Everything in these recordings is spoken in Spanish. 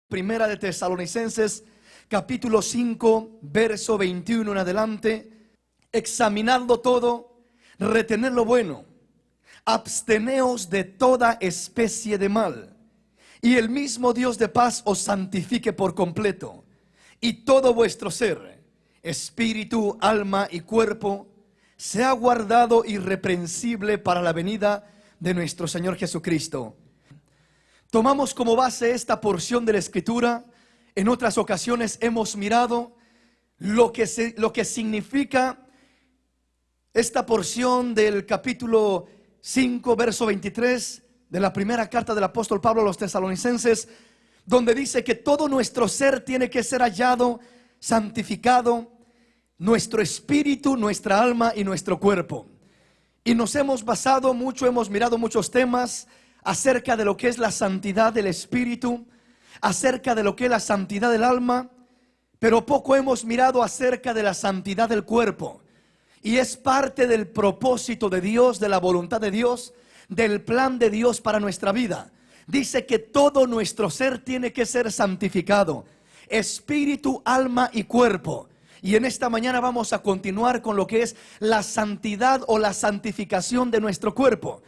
Primera de Tesalonicenses, capítulo 5, verso 21 en adelante. Examinadlo todo, retened lo bueno, absteneos de toda especie de mal, y el mismo Dios de paz os santifique por completo, y todo vuestro ser, espíritu, alma y cuerpo, sea guardado irreprensible para la venida de nuestro Señor Jesucristo. Tomamos como base esta porción de la Escritura. En otras ocasiones hemos mirado lo que significa esta porción del capítulo 5, verso 23 de la primera carta del apóstol Pablo a los tesalonicenses, donde dice que todo nuestro ser tiene que ser hallado, santificado, nuestro espíritu, nuestra alma y nuestro cuerpo. Y nos hemos basado mucho, hemos mirado muchos temas acerca de lo que es la santidad del espíritu, acerca de lo que es la santidad del alma, pero poco hemos mirado acerca de la santidad del cuerpo. Y es parte del propósito de Dios, de la voluntad de Dios, del plan de Dios para nuestra vida. Dice que todo nuestro ser tiene que ser santificado, espíritu, alma y cuerpo. Y en esta mañana vamos a continuar con lo que es la santidad o la santificación de nuestro cuerpo.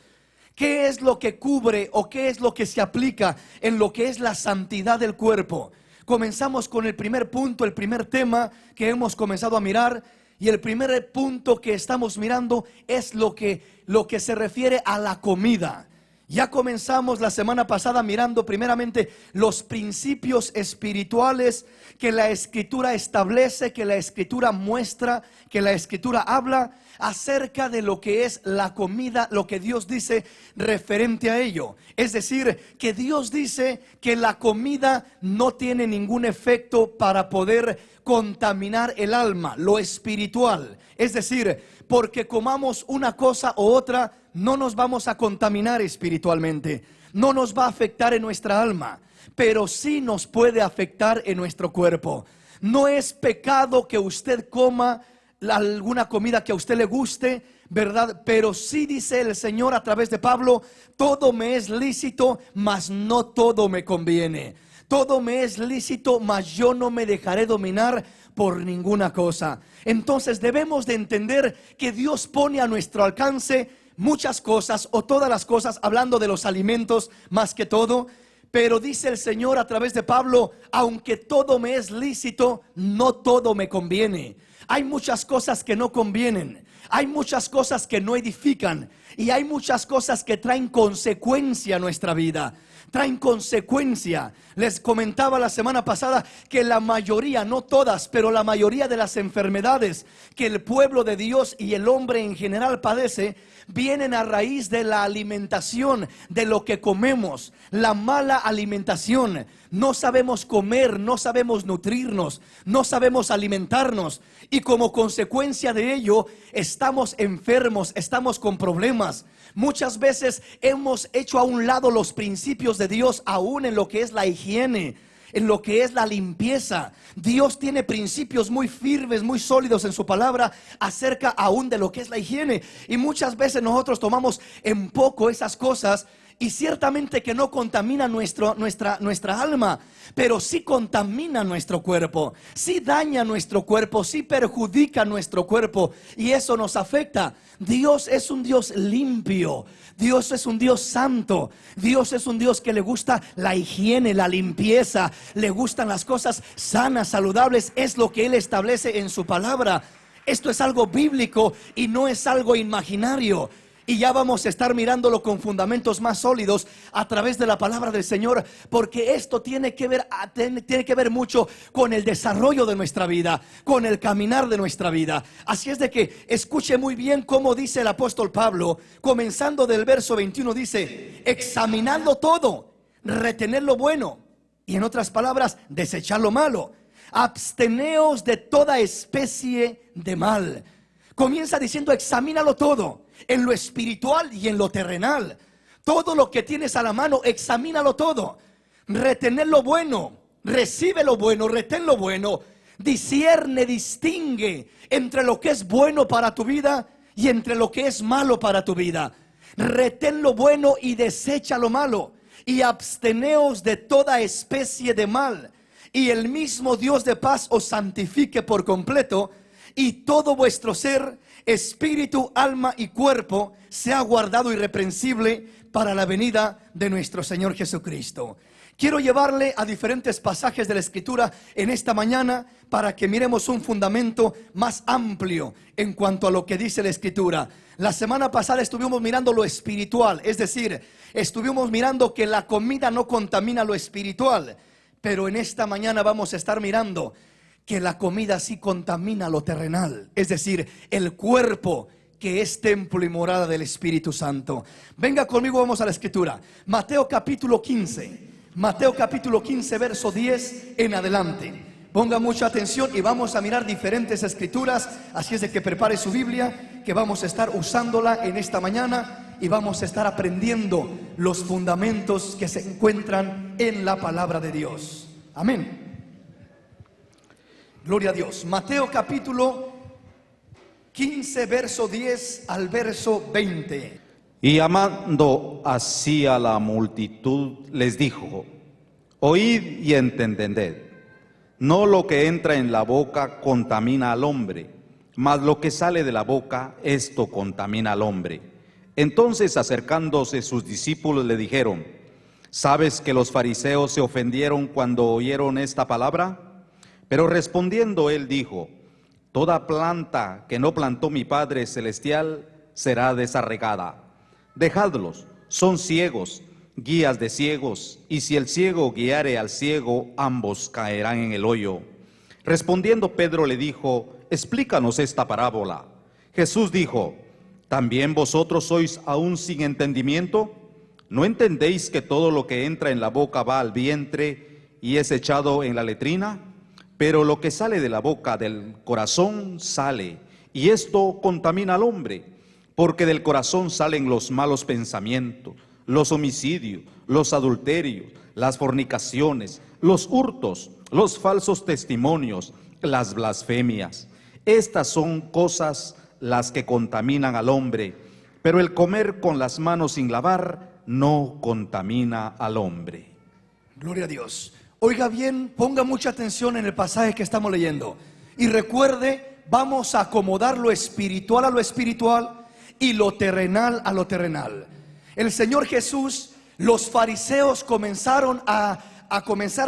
¿Qué es lo que cubre o qué es lo que se aplica en lo que es la santidad del cuerpo? Comenzamos con el primer punto, el primer tema que hemos comenzado a mirar. Y el primer punto que estamos mirando es lo que se refiere a la comida. Ya comenzamos la semana pasada mirando primeramente los principios espirituales que la Escritura establece, que la Escritura muestra, que la Escritura habla acerca de lo que es la comida, lo que Dios dice referente a ello. Es decir, que Dios dice que la comida no tiene ningún efecto para poder contaminar el alma, lo espiritual. Es decir, porque comamos una cosa u otra, no nos vamos a contaminar espiritualmente, no nos va a afectar en nuestra alma, pero sí nos puede afectar en nuestro cuerpo. No es pecado que usted coma alguna comida que a usted le guste, ¿verdad? Pero sí dice el Señor a través de Pablo: todo me es lícito, mas no todo me conviene. Todo me es lícito, mas yo no me dejaré dominar por ninguna cosa. Entonces debemos de entender que Dios pone a nuestro alcance muchas cosas o todas las cosas, hablando de los alimentos más que todo. Pero dice el Señor a través de Pablo: aunque todo me es lícito, no todo me conviene. Hay muchas cosas que no convienen, hay muchas cosas que no edifican, y hay muchas cosas que traen consecuencia a nuestra vida. Traen consecuencia. Les comentaba la semana pasada que la mayoría, no todas, pero la mayoría de las enfermedades que el pueblo de Dios y el hombre en general padece, vienen a raíz de la alimentación, de lo que comemos, la mala alimentación. No sabemos comer, no sabemos nutrirnos, no sabemos alimentarnos, y como consecuencia de ello estamos enfermos, estamos con problemas. Muchas veces hemos hecho a un lado los principios de Dios, aún en lo que es la higiene, en lo que es la limpieza. Dios tiene principios muy firmes, muy sólidos en su palabra acerca aún de lo que es la higiene, y muchas veces nosotros tomamos en poco esas cosas. Y ciertamente que no contamina nuestra alma, pero sí contamina nuestro cuerpo, sí daña nuestro cuerpo, sí perjudica nuestro cuerpo, y eso nos afecta. Dios es un Dios limpio, Dios es un Dios santo, Dios es un Dios que le gusta la higiene, la limpieza, le gustan las cosas sanas, saludables. Es lo que Él establece en su palabra. Esto es algo bíblico y no es algo imaginario. Y ya vamos a estar mirándolo con fundamentos más sólidos a través de la palabra del Señor, porque esto tiene que ver mucho con el desarrollo de nuestra vida, con el caminar de nuestra vida. Así es de que escuche muy bien cómo dice el apóstol Pablo, comenzando del verso 21, dice: examinando todo, retener lo bueno, y en otras palabras, desechar lo malo. Absteneos de toda especie de mal. Comienza diciendo: examínalo todo, en lo espiritual y en lo terrenal. Todo lo que tienes a la mano, examínalo todo. Retener lo bueno, recibe lo bueno, retén lo bueno. Discierne, distingue entre lo que es bueno para tu vida y entre lo que es malo para tu vida. Retén lo bueno y desecha lo malo. y absteneos de toda especie de mal, y el mismo Dios de paz os santifique por completo, y todo vuestro ser, espíritu, alma y cuerpo sea guardado irreprensible para la venida de nuestro Señor Jesucristo. Quiero llevarle a diferentes pasajes de la Escritura en esta mañana para que miremos un fundamento más amplio en cuanto a lo que dice la Escritura. La semana pasada estuvimos mirando lo espiritual, es decir, estuvimos mirando que la comida no contamina lo espiritual, pero en esta mañana vamos a estar mirando que la comida sí contamina lo terrenal, es decir, el cuerpo, que es templo y morada del Espíritu Santo. Venga conmigo, vamos a la Escritura. Mateo capítulo 15. Mateo capítulo 15, verso 10 en adelante. Ponga mucha atención y vamos a mirar diferentes escrituras. Así es de que prepare su Biblia, que vamos a estar usándola en esta mañana y vamos a estar aprendiendo los fundamentos que se encuentran en la palabra de Dios. Amén. Gloria a Dios. Mateo capítulo 15, verso 10 al verso 20. Y llamando así a la multitud, les dijo: oíd y entended. No lo que entra en la boca contamina al hombre, mas lo que sale de la boca, esto contamina al hombre. Entonces, acercándose sus discípulos, le dijeron: ¿sabes que los fariseos se ofendieron cuando oyeron esta palabra? Pero respondiendo él dijo: toda planta que no plantó mi Padre Celestial será desarraigada. Dejadlos, son ciegos, guías de ciegos, y si el ciego guiare al ciego, ambos caerán en el hoyo. Respondiendo Pedro le dijo: explícanos esta parábola. Jesús dijo: ¿también vosotros sois aún sin entendimiento? ¿No entendéis que todo lo que entra en la boca va al vientre y es echado en la letrina? Pero lo que sale de la boca del corazón sale, y esto contamina al hombre, porque del corazón salen los malos pensamientos, los homicidios, los adulterios, las fornicaciones, los hurtos, los falsos testimonios, las blasfemias. Estas son cosas las que contaminan al hombre, pero el comer con las manos sin lavar no contamina al hombre. Gloria a Dios. Oiga bien, ponga mucha atención en el pasaje que estamos leyendo. Y recuerde, vamos a acomodar lo espiritual a lo espiritual y lo terrenal a lo terrenal. El Señor Jesús, los fariseos comenzaron a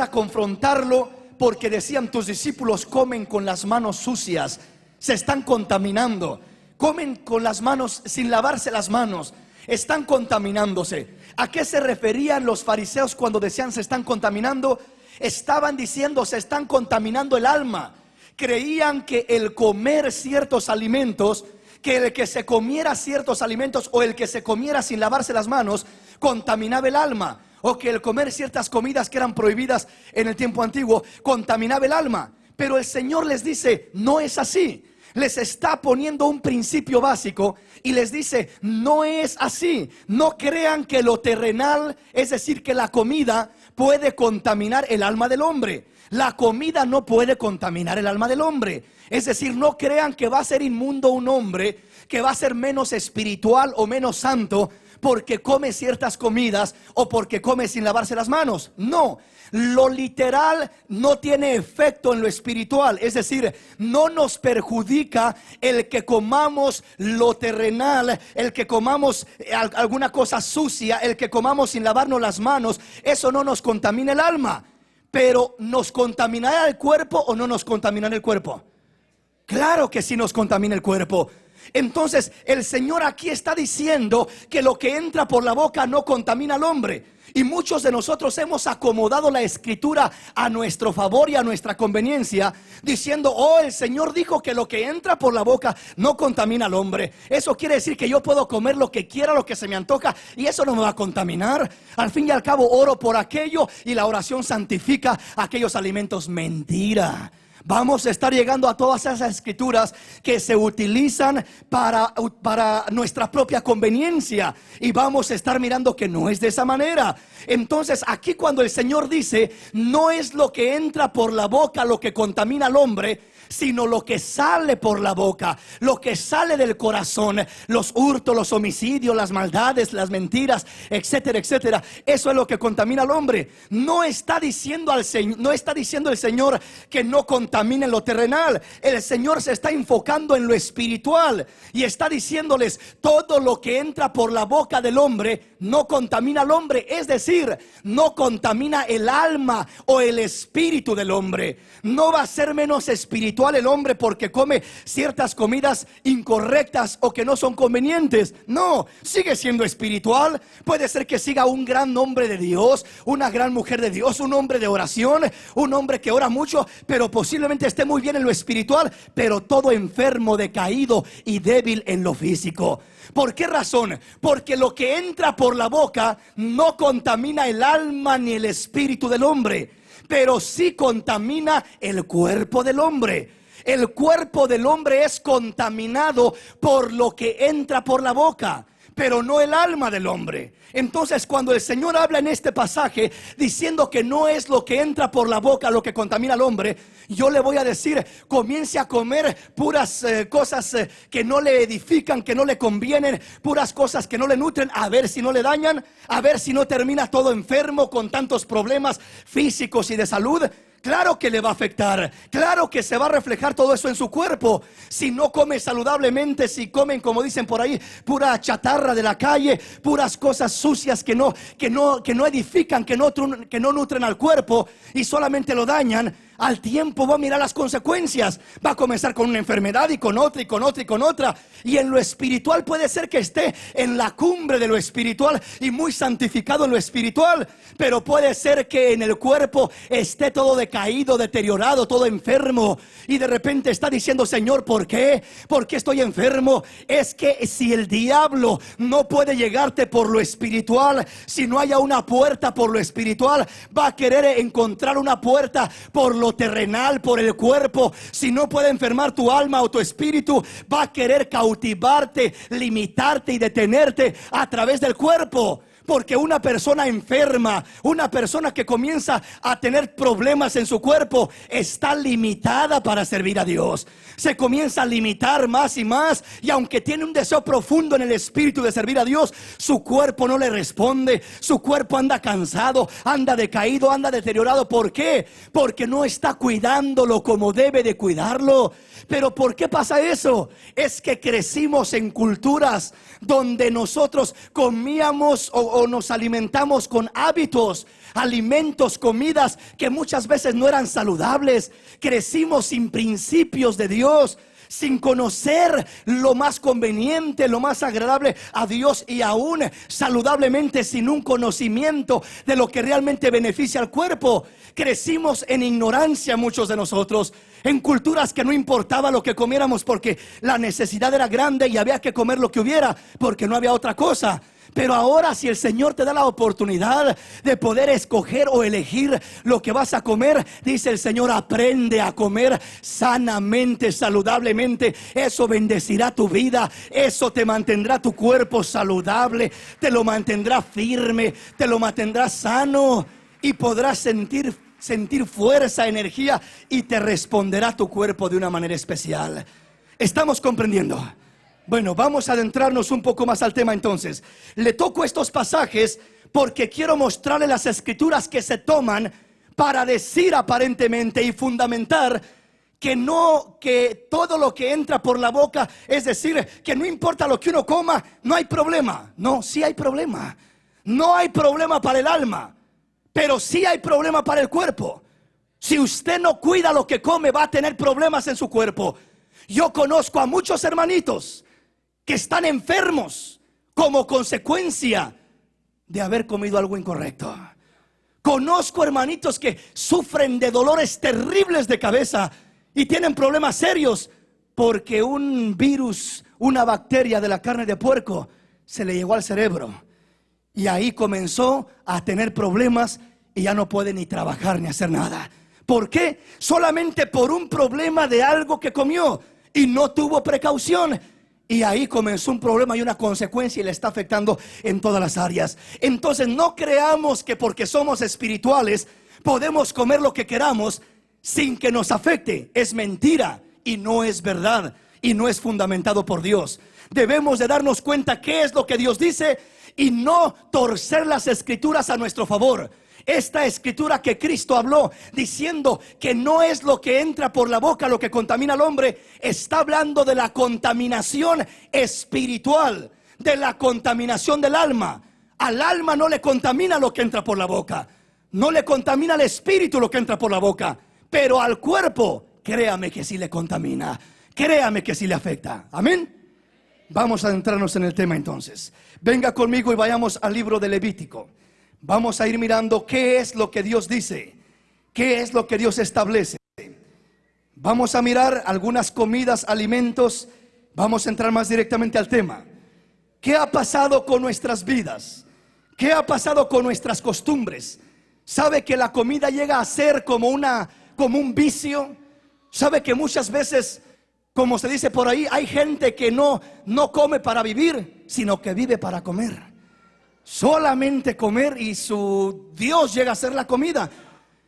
confrontarlo porque decían: tus discípulos comen con las manos sucias, se están contaminando, comen con las manos sin lavarse las manos, están contaminándose. ¿A qué se referían los fariseos cuando decían se están contaminando? Estaban diciendo se están contaminando el alma. Creían que el comer ciertos alimentos, que el que se comiera ciertos alimentos o el que se comiera sin lavarse las manos contaminaba el alma, o que el comer ciertas comidas que eran prohibidas en el tiempo antiguo contaminaba el alma. Pero el Señor les dice: no es así. Les está poniendo un principio básico y les dice: no es así. No crean que lo terrenal, es decir, que la comida puede contaminar el alma del hombre. La comida no puede contaminar el alma del hombre. Es decir, no crean que va a ser inmundo un hombre, que va a ser menos espiritual o menos santo porque come ciertas comidas o porque come sin lavarse las manos. No, lo literal no tiene efecto en lo espiritual. Es decir, no nos perjudica el que comamos lo terrenal, el que comamos alguna cosa sucia, el que comamos sin lavarnos las manos. Eso no nos contamina el alma. Pero ¿nos contaminará el cuerpo o no nos contaminará el cuerpo? Claro que sí nos contamina el cuerpo. Entonces el Señor aquí está diciendo que lo que entra por la boca no contamina al hombre. Y muchos de nosotros hemos acomodado la escritura a nuestro favor y a nuestra conveniencia, diciendo: oh, el Señor dijo que lo que entra por la boca no contamina al hombre. Eso quiere decir que yo puedo comer lo que quiera, lo que se me antoja, y eso no me va a contaminar. Al fin y al cabo oro por aquello y la oración santifica aquellos alimentos. Mentira. Vamos a estar llegando a todas esas escrituras que se utilizan para nuestra propia conveniencia, y vamos a estar mirando que no es de esa manera. Entonces aquí cuando el Señor dice, no es lo que entra por la boca lo que contamina al hombre, sino lo que sale por la boca, lo que sale del corazón, los hurtos, los homicidios, las maldades, las mentiras, etcétera, etcétera. Eso es lo que contamina al hombre. No está diciendo el Señor que no contamine lo terrenal. El Señor se está enfocando en lo espiritual y está diciéndoles, todo lo que entra por la boca del hombre no contamina al hombre, es decir, no contamina el alma o el espíritu del hombre. No va a ser menos espiritual el hombre porque come ciertas comidas incorrectas o que no son convenientes. No, sigue siendo espiritual. Puede ser que siga un gran hombre de Dios, una gran mujer de Dios, un hombre de oración, un hombre que ora mucho, pero posiblemente esté muy bien en lo espiritual, pero todo enfermo, decaído y débil en lo físico. ¿Por qué razón? Porque lo que entra por la boca no contamina el alma ni el espíritu del hombre, pero sí contamina el cuerpo del hombre. El cuerpo del hombre es contaminado por lo que entra por la boca, pero no el alma del hombre. Entonces cuando el Señor habla en este pasaje diciendo que no es lo que entra por la boca lo que contamina al hombre, yo le voy a decir, comience a comer puras cosas que no le edifican, que no le convienen, puras cosas que no le nutren, a ver si no le dañan, a ver si no termina todo enfermo con tantos problemas físicos y de salud. Claro que le va a afectar, claro que se va a reflejar todo eso en su cuerpo. Si no come saludablemente, si comen, como dicen por ahí, pura chatarra de la calle, puras cosas sucias que no edifican, que no nutren al cuerpo y solamente lo dañan, al tiempo va a mirar las consecuencias. Va a comenzar con una enfermedad y con otra y con otra y con otra. Y en lo espiritual puede ser que esté en la cumbre de lo espiritual y muy santificado en lo espiritual, pero puede ser que en el cuerpo esté todo decaído, deteriorado, todo enfermo, y de repente está diciendo, Señor, ¿por qué? ¿Por qué estoy enfermo? Es que si el diablo no puede llegarte por lo espiritual, si no haya una puerta por lo espiritual, va a querer encontrar una puerta por lo terrenal, por el cuerpo. Si no puede enfermar tu alma o tu espíritu, va a querer cautivarte, limitarte y detenerte a través del cuerpo. Porque una persona enferma, una persona que comienza a tener problemas en su cuerpo, está limitada para servir a Dios. Se comienza a limitar más y más, y aunque tiene un deseo profundo en el espíritu de servir a Dios, su cuerpo no le responde. Su cuerpo anda cansado, anda decaído, anda deteriorado. ¿Por qué? Porque no está cuidándolo como debe de cuidarlo. Pero ¿por qué pasa eso? Es que crecimos en culturas donde nosotros comíamos o nos alimentamos con hábitos, alimentos, comidas que muchas veces no eran saludables. Crecimos sin principios de Dios, sin conocer lo más conveniente, lo más agradable a Dios, y aún saludablemente sin un conocimiento de lo que realmente beneficia al cuerpo. Crecimos en ignorancia muchos de nosotros, en culturas que no importaba lo que comiéramos porque la necesidad era grande y había que comer lo que hubiera porque no había otra cosa. Pero ahora, si el Señor te da la oportunidad de poder escoger o elegir lo que vas a comer, dice el Señor, aprende a comer sanamente, saludablemente. Eso bendecirá tu vida, eso te mantendrá tu cuerpo saludable, te lo mantendrá firme, te lo mantendrá sano, y podrás sentir fuerza, energía, y te responderá tu cuerpo de una manera especial. ¿Estamos comprendiendo? Bueno, vamos a adentrarnos un poco más al tema entonces. Le toco estos pasajes porque quiero mostrarle las escrituras que se toman para decir aparentemente y fundamentar que todo lo que entra por la boca, es decir, que no importa lo que uno coma, no hay problema. No, sí hay problema. No hay problema para el alma, pero sí hay problema para el cuerpo. Si usted no cuida lo que come, va a tener problemas en su cuerpo. Yo conozco a muchos hermanitos que están enfermos como consecuencia de haber comido algo incorrecto. Conozco hermanitos que sufren de dolores terribles de cabeza y tienen problemas serios porque un virus, una bacteria de la carne de puerco se le llegó al cerebro, y ahí comenzó a tener problemas y ya no puede ni trabajar ni hacer nada. ¿Por qué? Solamente por un problema de algo que comió y no tuvo precaución. Y ahí comenzó un problema y una consecuencia y le está afectando en todas las áreas. Entonces no creamos que porque somos espirituales podemos comer lo que queramos sin que nos afecte. Es mentira y no es verdad y no es fundamentado por Dios. Debemos de darnos cuenta qué es lo que Dios dice y no torcer las escrituras a nuestro favor. Esta escritura que Cristo habló diciendo que no es lo que entra por la boca lo que contamina al hombre, está hablando de la contaminación espiritual, de la contaminación del alma. Al alma no le contamina lo que entra por la boca, no le contamina al espíritu lo que entra por la boca, pero al cuerpo, créame que sí le contamina, créame que sí le afecta. Amén. Vamos a adentrarnos en el tema entonces. Venga conmigo y vayamos al libro de Levítico. Vamos a ir mirando qué es lo que Dios dice, qué es lo que Dios establece. Vamos a mirar algunas comidas, alimentos. Vamos a entrar más directamente al tema. ¿Qué ha pasado con nuestras vidas? ¿Qué ha pasado con nuestras costumbres? ¿Sabe que la comida llega a ser como un vicio? ¿Sabe que muchas veces, como se dice por ahí, hay gente que no come para vivir, sino que vive para comer? Solamente comer y su Dios llega a ser la comida.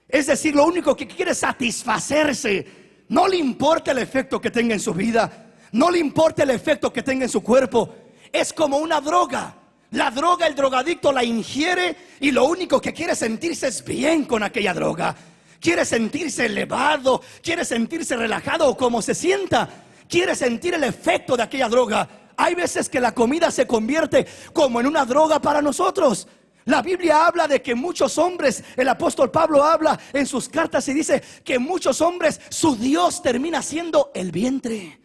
Es decir, lo único que quiere es satisfacerse. No le importa el efecto que tenga en su vida, no le importa el efecto que tenga en su cuerpo. Es como una droga. La droga, el drogadicto la ingiere y lo único que quiere sentirse es bien con aquella droga. Quiere sentirse elevado, quiere sentirse relajado o como se sienta. Quiere sentir el efecto de aquella droga. Hay veces que la comida se convierte como en una droga para nosotros. La Biblia habla de que muchos hombres, el apóstol Pablo habla en sus cartas y dice que muchos hombres, su Dios termina siendo el vientre.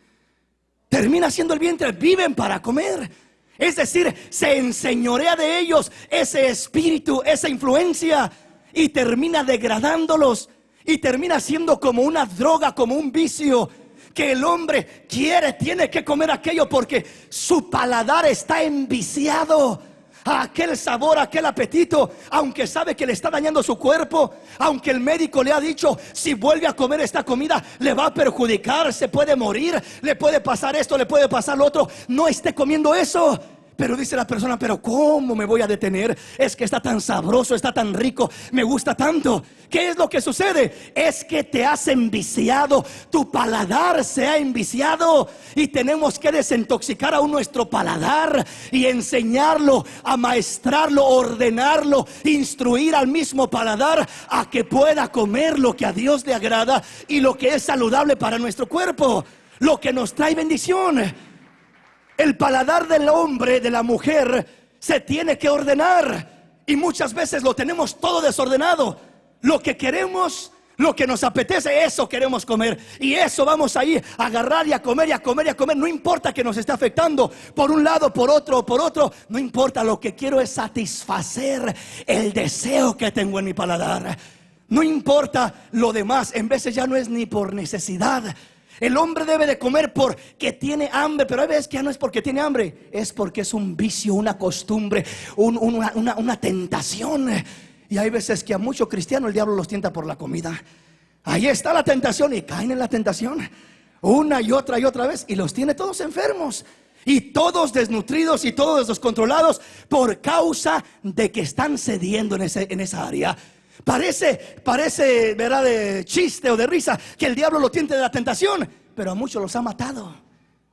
Termina siendo el vientre, viven para comer. Es decir, se enseñorea de ellos ese espíritu, esa influencia, y termina degradándolos y termina siendo como una droga, como un vicio. Que el hombre tiene que comer aquello porque su paladar está enviciado a aquel sabor, a aquel apetito, aunque sabe que le está dañando su cuerpo, aunque el médico le ha dicho si vuelve a comer esta comida le va a perjudicar, se puede morir, le puede pasar esto, le puede pasar lo otro. No esté comiendo eso. Pero dice la persona, pero ¿cómo me voy a detener? Es que está tan sabroso, está tan rico, me gusta tanto. ¿Qué es lo que sucede? Es que te has enviciado, tu paladar se ha enviciado. Y tenemos que desintoxicar aún nuestro paladar y enseñarlo, amaestrarlo, ordenarlo, instruir al mismo paladar a que pueda comer lo que a Dios le agrada y lo que es saludable para nuestro cuerpo, lo que nos trae bendición. El paladar del hombre, de la mujer, se tiene que ordenar. Y muchas veces lo tenemos todo desordenado. Lo que queremos, lo que nos apetece, eso queremos comer. Y eso vamos a ir a agarrar y a comer y a comer y a comer. No importa que nos esté afectando por un lado, por otro, por otro. No importa, lo que quiero es satisfacer el deseo que tengo en mi paladar. No importa lo demás. En veces ya no es ni por necesidad. El hombre debe de comer porque tiene hambre, pero hay veces que ya no es porque tiene hambre, es porque es un vicio, una costumbre, una tentación. Y hay veces que a muchos cristianos el diablo los tienta por la comida. Ahí está la tentación y caen en la tentación una y otra vez y los tiene todos enfermos y todos desnutridos y todos descontrolados por causa de que están cediendo en esa área. Parece, ¿verdad?, de chiste o de risa que el diablo lo tiente de la tentación, pero a muchos los ha matado.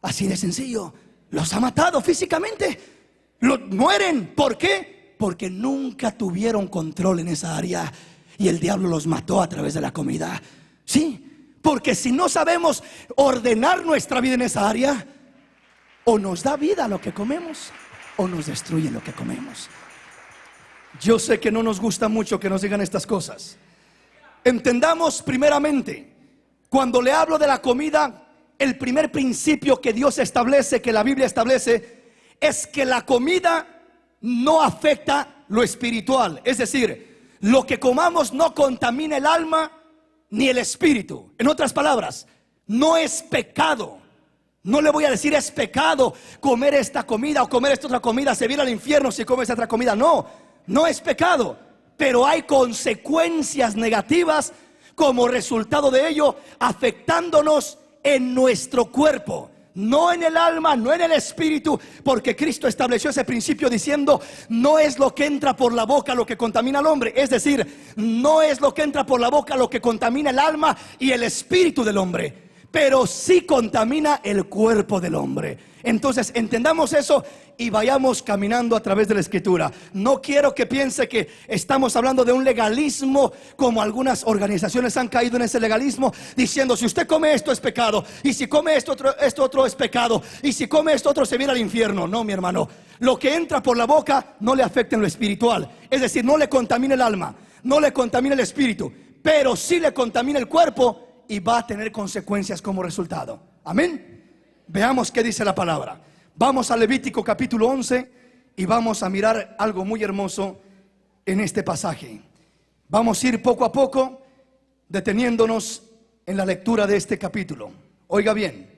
Así de sencillo, los ha matado físicamente. Mueren, ¿por qué? Porque nunca tuvieron control en esa área y el diablo los mató a través de la comida. Sí, porque si no sabemos ordenar nuestra vida en esa área, o nos da vida lo que comemos o nos destruye lo que comemos. Yo sé que no nos gusta mucho que nos digan estas cosas. Entendamos primeramente, cuando le hablo de la comida, el primer principio que Dios establece, que la Biblia establece, es que la comida no afecta lo espiritual. Es decir, lo que comamos no contamina el alma ni el espíritu. En otras palabras, no es pecado. No le voy a decir es pecado comer esta comida o comer esta otra comida, se viene al infierno si come esta otra comida. No es pecado, pero hay consecuencias negativas como resultado de ello, afectándonos en nuestro cuerpo. No en el alma, no en el espíritu, porque Cristo estableció ese principio diciendo: no es lo que entra por la boca lo que contamina al hombre. Es decir, no es lo que entra por la boca lo que contamina el alma y el espíritu del hombre, pero sí contamina el cuerpo del hombre. Entonces entendamos eso y vayamos caminando a través de la Escritura. No quiero que piense que estamos hablando de un legalismo, como algunas organizaciones han caído en ese legalismo, diciendo: si usted come esto es pecado, y si come esto otro es pecado, y si come esto otro se viene al infierno. No, mi hermano, lo que entra por la boca no le afecta en lo espiritual. Es decir, no le contamina el alma, no le contamina el espíritu, pero sí le contamina el cuerpo y va a tener consecuencias como resultado. Amén. Veamos qué dice la palabra. Vamos a Levítico capítulo 11 y vamos a mirar algo muy hermoso en este pasaje. Vamos a ir poco a poco deteniéndonos en la lectura de este capítulo. Oiga bien.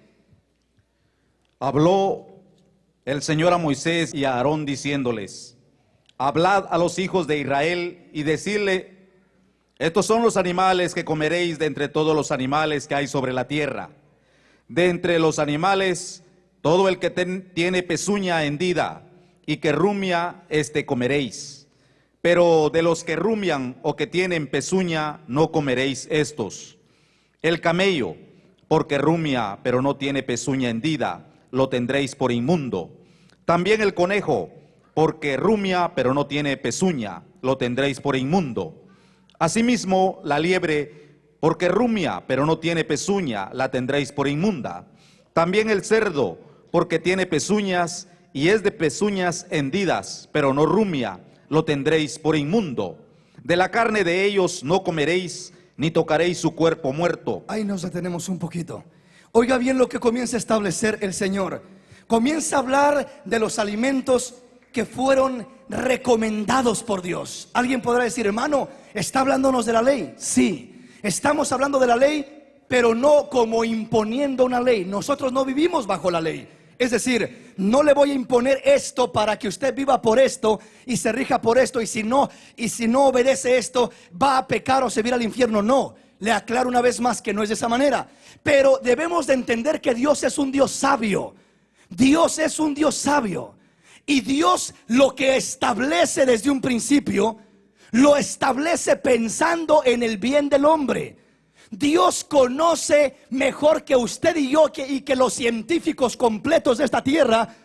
Habló el Señor a Moisés y a Aarón diciéndoles: hablad a los hijos de Israel y decidle: estos son los animales que comeréis de entre todos los animales que hay sobre la tierra. De entre los animales, todo el que tiene pezuña hendida y que rumia, comeréis. Pero de los que rumian o que tienen pezuña, no comeréis estos. El camello, porque rumia, pero no tiene pezuña hendida, lo tendréis por inmundo. También el conejo, porque rumia, pero no tiene pezuña, lo tendréis por inmundo. Asimismo, la liebre, porque rumia, pero no tiene pezuña, la tendréis por inmunda. También el cerdo, porque tiene pezuñas y es de pezuñas hendidas, pero no rumia, lo tendréis por inmundo. De la carne de ellos no comeréis, ni tocaréis su cuerpo muerto. Ahí nos detenemos un poquito. Oiga bien lo que comienza a establecer el Señor. Comienza a hablar de los alimentos que fueron recomendados por Dios. Alguien podrá decir: hermano, ¿está hablándonos de la ley? Sí. Estamos hablando de la ley, pero no como imponiendo una ley. Nosotros no vivimos bajo la ley. Es decir, no le voy a imponer esto para que usted viva por esto y se rija por esto, y si no obedece esto, va a pecar o se va a ir al infierno. No, le aclaro una vez más que no es de esa manera. Pero debemos de entender que Dios es un Dios sabio. Dios es un Dios sabio. Y Dios lo que establece desde un principio, lo establece pensando en el bien del hombre. Dios conoce mejor que usted y yo y que los científicos completos de esta tierra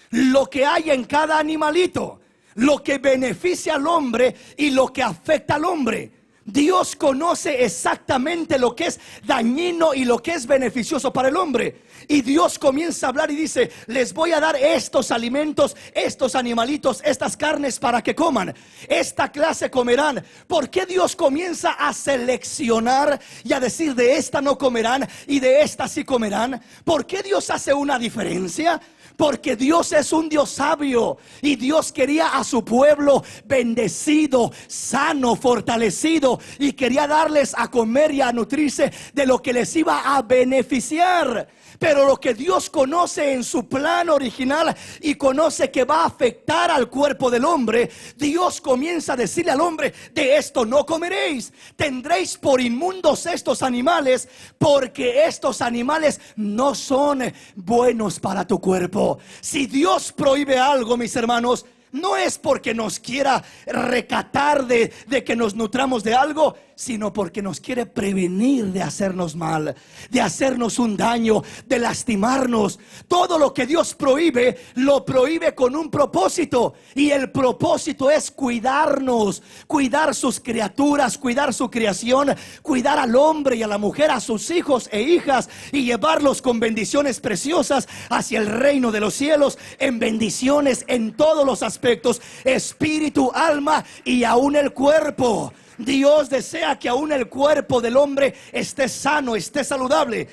lo que hay en cada animalito, lo que beneficia al hombre y lo que afecta al hombre. Dios conoce exactamente lo que es dañino y lo que es beneficioso para el hombre. Y Dios comienza a hablar y dice: les voy a dar estos alimentos, estos animalitos, estas carnes para que coman. Esta clase comerán. ¿Por qué Dios comienza a seleccionar y a decir: de esta no comerán y de esta sí comerán? ¿Por qué Dios hace una diferencia? Porque Dios es un Dios sabio y Dios quería a su pueblo bendecido, sano, fortalecido, y quería darles a comer y a nutrirse de lo que les iba a beneficiar. Pero lo que Dios conoce en su plan original y conoce que va a afectar al cuerpo del hombre, Dios comienza a decirle al hombre: de esto no comeréis, tendréis por inmundos estos animales, porque estos animales no son buenos para tu cuerpo. Si Dios prohíbe algo, mis hermanos, no es porque nos quiera recatar de que nos nutramos de algo, sino porque nos quiere prevenir de hacernos mal, de hacernos un daño, de lastimarnos. Todo lo que Dios prohíbe, lo prohíbe con un propósito, y el propósito es cuidarnos, cuidar sus criaturas, cuidar su creación, cuidar al hombre y a la mujer, a sus hijos e hijas, y llevarlos con bendiciones preciosas hacia el reino de los cielos, en bendiciones en todos los aspectos: espíritu, alma y aún el cuerpo. Dios desea que aún el cuerpo del hombre esté sano, esté saludable.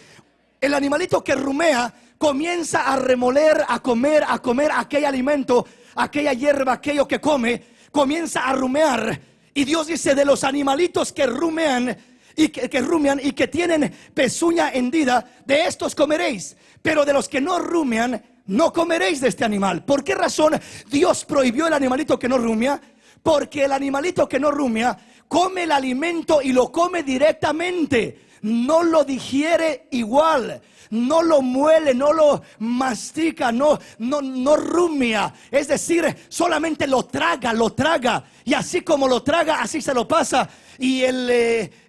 El animalito que rumea comienza a remoler, a comer aquel alimento, aquella hierba, aquello que come, comienza a rumear. Y Dios dice: de los animalitos que rumean y que tienen pezuña hendida, de estos comeréis. Pero de los que no rumean, no comeréis de este animal. ¿Por qué razón Dios prohibió el animalito que no rumea? Porque el animalito que no rumea, come el alimento y lo come directamente. No lo digiere igual, no lo muele, no lo mastica, no rumia. Es decir, solamente lo traga. Y así como lo traga, así se lo pasa. Y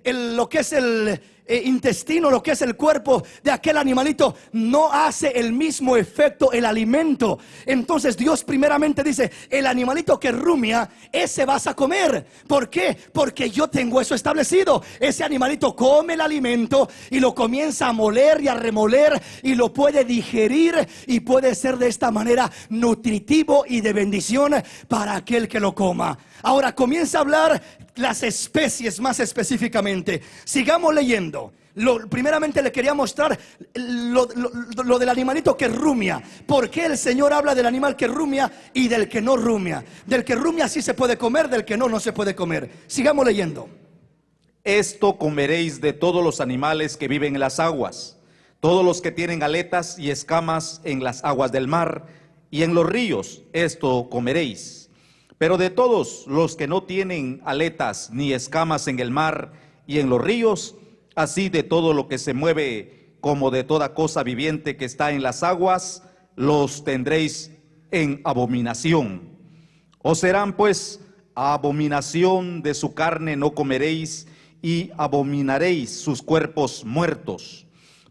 lo que es el intestino, lo que es el cuerpo de aquel animalito, no hace el mismo efecto el alimento. Entonces Dios primeramente dice: el animalito que rumia, ese vas a comer. ¿Por qué? Porque yo tengo eso establecido. Ese animalito come el alimento y lo comienza a moler y a remoler, y lo puede digerir, y puede ser de esta manera nutritivo y de bendición para aquel que lo coma. Ahora comienza a hablar las especies más específicamente. Sigamos leyendo. Primeramente le quería mostrar lo del animalito que rumia. ¿Por qué el Señor habla del animal que rumia y del que no rumia? Del que rumia sí se puede comer, del que no se puede comer. Sigamos leyendo. Esto comeréis de todos los animales que viven en las aguas, todos los que tienen aletas y escamas en las aguas del mar y en los ríos, esto comeréis. Pero de todos los que no tienen aletas ni escamas en el mar y en los ríos, así de todo lo que se mueve, como de toda cosa viviente que está en las aguas, los tendréis en abominación. Os serán pues abominación, de su carne no comeréis, y abominaréis sus cuerpos muertos.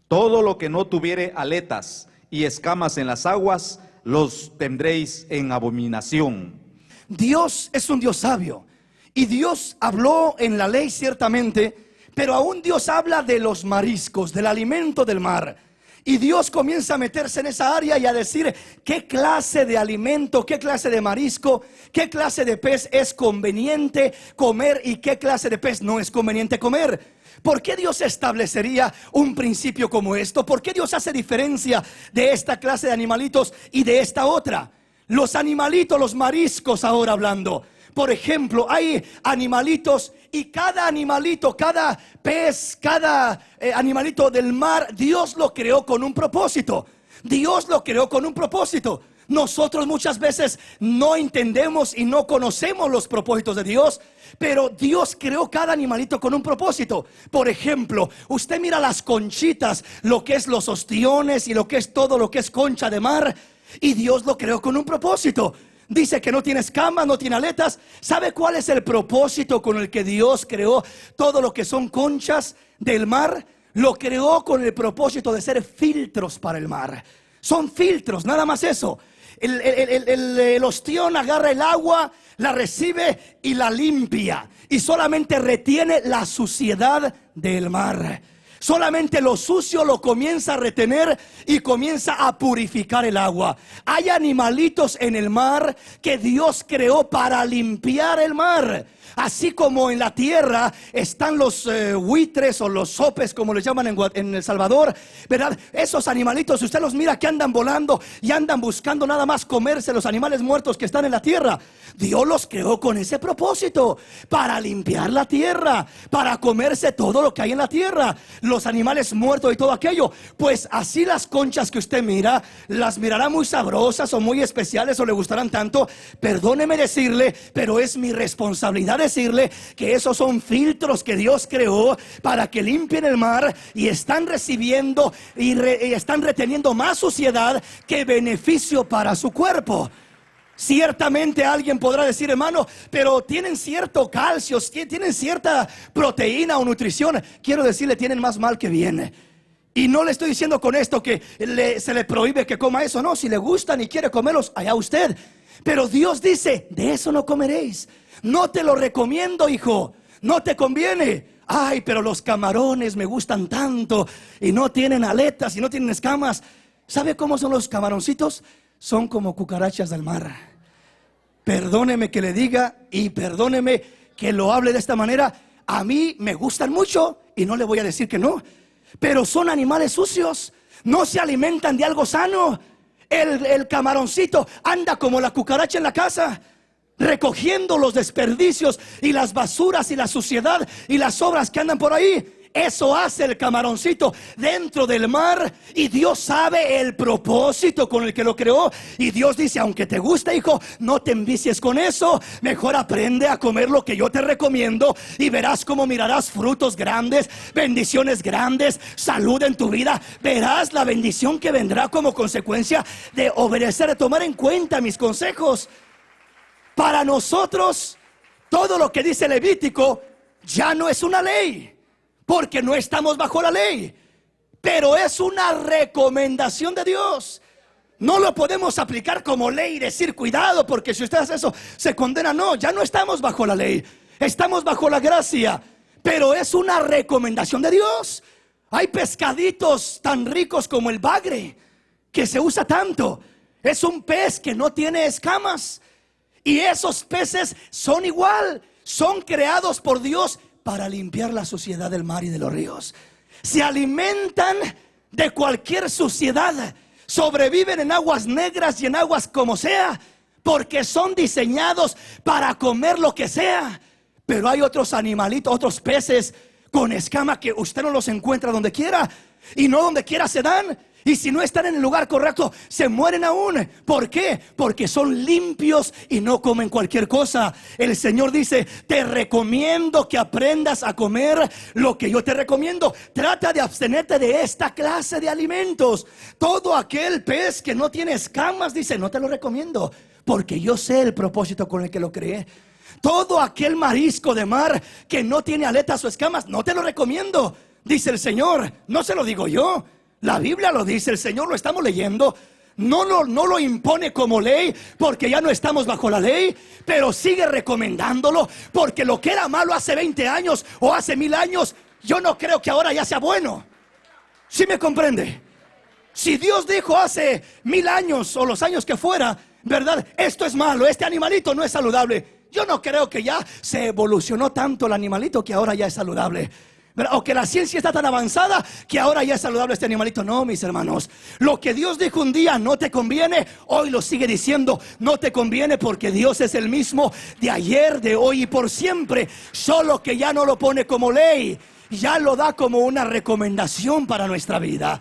Todo lo que no tuviere aletas y escamas en las aguas, los tendréis en abominación. Dios es un Dios sabio, y Dios habló en la ley ciertamente, pero aún Dios habla de los mariscos, del alimento del mar. Y Dios comienza a meterse en esa área y a decir qué clase de alimento, qué clase de marisco, qué clase de pez es conveniente comer y qué clase de pez no es conveniente comer. ¿Por qué Dios establecería un principio como esto? ¿Por qué Dios hace diferencia de esta clase de animalitos y de esta otra? Los animalitos, los mariscos, ahora hablando. Por ejemplo, hay animalitos, y cada animalito, cada pez, cada animalito del mar, Dios lo creó con un propósito. Dios lo creó con un propósito. Nosotros muchas veces no entendemos y no conocemos los propósitos de Dios, pero Dios creó cada animalito con un propósito. Por ejemplo, usted mira las conchitas, lo que es los ostiones y lo que es todo lo que es concha de mar, y Dios lo creó con un propósito. Dice que no tiene escamas, no tiene aletas. ¿Sabe cuál es el propósito con el que Dios creó todo lo que son conchas del mar? Lo creó con el propósito de ser filtros para el mar. Son filtros, nada más eso. El ostión agarra el agua, la recibe y la limpia, y solamente retiene la suciedad del mar. Solamente lo sucio lo comienza a retener y comienza a purificar el agua. Hay animalitos en el mar que Dios creó para limpiar el mar. Así como en la tierra están los buitres o los sopes, como les llaman en El Salvador, ¿verdad? Esos animalitos, usted los mira que andan volando y andan buscando nada más comerse los animales muertos que están en la tierra. Dios los creó con ese propósito, para limpiar la tierra, para comerse todo lo que hay en la tierra, los animales muertos y todo aquello. Pues así las conchas que usted mira, las mirará muy sabrosas o muy especiales o le gustarán tanto. Perdóneme decirle, pero es mi responsabilidad decirle que esos son filtros que Dios creó para que limpien el mar, y están recibiendo y están reteniendo más suciedad que beneficio para su cuerpo. Ciertamente alguien podrá decir: hermano, pero tienen cierto calcio, tienen cierta proteína o nutrición. Quiero decirle, tienen más mal que bien. Y no le estoy diciendo con esto que se le prohíbe que coma eso. No, si le gustan y quiere comerlos, allá usted. Pero Dios dice: de eso no comeréis. No te lo recomiendo, hijo, no te conviene. Ay, pero los camarones me gustan tanto, y no tienen aletas y no tienen escamas. ¿Sabe cómo son los camaroncitos? Son como cucarachas del mar. Perdóneme que le diga, y perdóneme que lo hable de esta manera. A mí me gustan mucho y no le voy a decir que no, pero son animales sucios, no se alimentan de algo sano. El camaroncito anda como la cucaracha en la casa, recogiendo los desperdicios y las basuras y la suciedad y las sobras que andan por ahí. Eso hace el camaroncito dentro del mar, y Dios sabe el propósito con el que lo creó. Y Dios dice: aunque te guste, hijo, no te envicies con eso. Mejor aprende a comer lo que yo te recomiendo, y verás cómo mirarás frutos grandes, bendiciones grandes, salud en tu vida. Verás la bendición que vendrá como consecuencia de obedecer, de tomar en cuenta mis consejos. Para nosotros, todo lo que dice Levítico ya no es una ley, porque no estamos bajo la ley, pero es una recomendación de Dios. No lo podemos aplicar como ley y decir: cuidado, porque si usted hace eso se condena. No, ya no estamos bajo la ley, estamos bajo la gracia, pero es una recomendación de Dios. Hay pescaditos tan ricos como el bagre, que se usa tanto. Es un pez que no tiene escamas, y esos peces son igual, son creados por Dios para limpiar la suciedad del mar y de los ríos. Se alimentan de cualquier suciedad, sobreviven en aguas negras y en aguas como sea, porque son diseñados para comer lo que sea. Pero hay otros animalitos, otros peces con escama, que usted no los encuentra donde quiera, y no donde quiera se dan. Y si no están en el lugar correcto, se mueren aún. ¿Por qué? Porque son limpios y no comen cualquier cosa. El Señor dice: te recomiendo que aprendas a comer lo que yo te recomiendo. Trata de abstenerte de esta clase de alimentos. Todo aquel pez que no tiene escamas, dice: no te lo recomiendo, porque yo sé el propósito con el que lo creé. Todo aquel marisco de mar que no tiene aletas o escamas, no te lo recomiendo, dice el Señor. No se lo digo yo, la Biblia lo dice, el Señor lo estamos leyendo. No lo impone como ley, porque ya no estamos bajo la ley, pero sigue recomendándolo, porque lo que era malo hace 20 años o hace 1000 años, yo no creo que ahora ya sea bueno. ¿Sí me comprende? Si Dios dijo hace 1000 años o los años que fuera, ¿verdad? Esto es malo, este animalito no es saludable. Yo no creo que ya se evolucionó tanto el animalito que ahora ya es saludable, ¿verdad? O que la ciencia está tan avanzada que ahora ya es saludable este animalito. No, mis hermanos, lo que Dios dijo un día no te conviene, hoy lo sigue diciendo no te conviene, porque Dios es el mismo de ayer, de hoy y por siempre. Solo que ya no lo pone como ley, ya lo da como una recomendación para nuestra vida,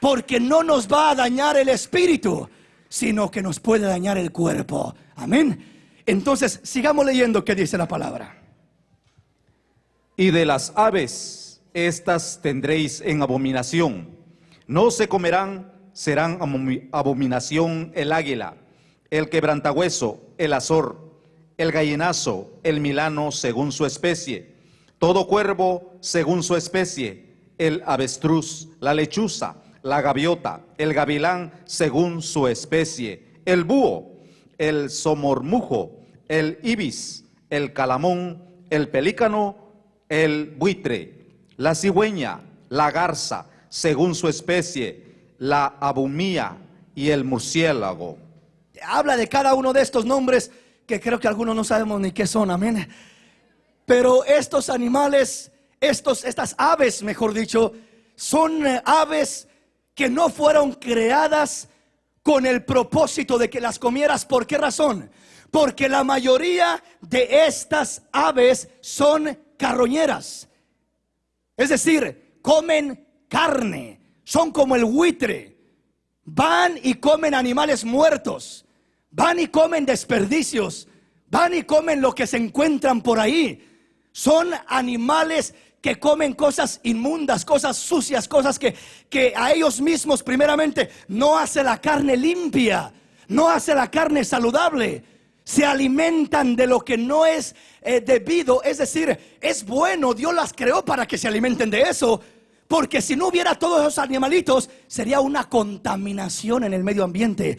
porque no nos va a dañar el espíritu, sino que nos puede dañar el cuerpo. Amén. Entonces sigamos leyendo qué dice la palabra. Y de las aves, estas tendréis en abominación. No se comerán, serán abominación el águila, el quebrantahueso, el azor, el gallinazo, el milano según su especie, todo cuervo según su especie, el avestruz, la lechuza, la gaviota, el gavilán según su especie, el búho, el somormujo, el ibis, el calamón, el pelícano, el buitre, la cigüeña, la garza según su especie, la abumía y el murciélago. Habla de cada uno de estos nombres que creo que algunos no sabemos ni qué son. Amén. Pero estos animales, estas aves, mejor dicho, son aves que no fueron creadas con el propósito de que las comieras. ¿Por qué razón? Porque la mayoría de estas aves son carroñeras, es decir, comen carne, son como el buitre, van y comen animales muertos, van y comen desperdicios, van y comen lo que se encuentran por ahí. Son animales que comen cosas inmundas, cosas sucias, cosas que a ellos mismos primeramente no hace la carne limpia, no hace la carne saludable. Se alimentan de lo que no es debido, es decir, es bueno, Dios las creó para que se alimenten de eso, porque si no hubiera todos esos animalitos, sería una contaminación en el medio ambiente.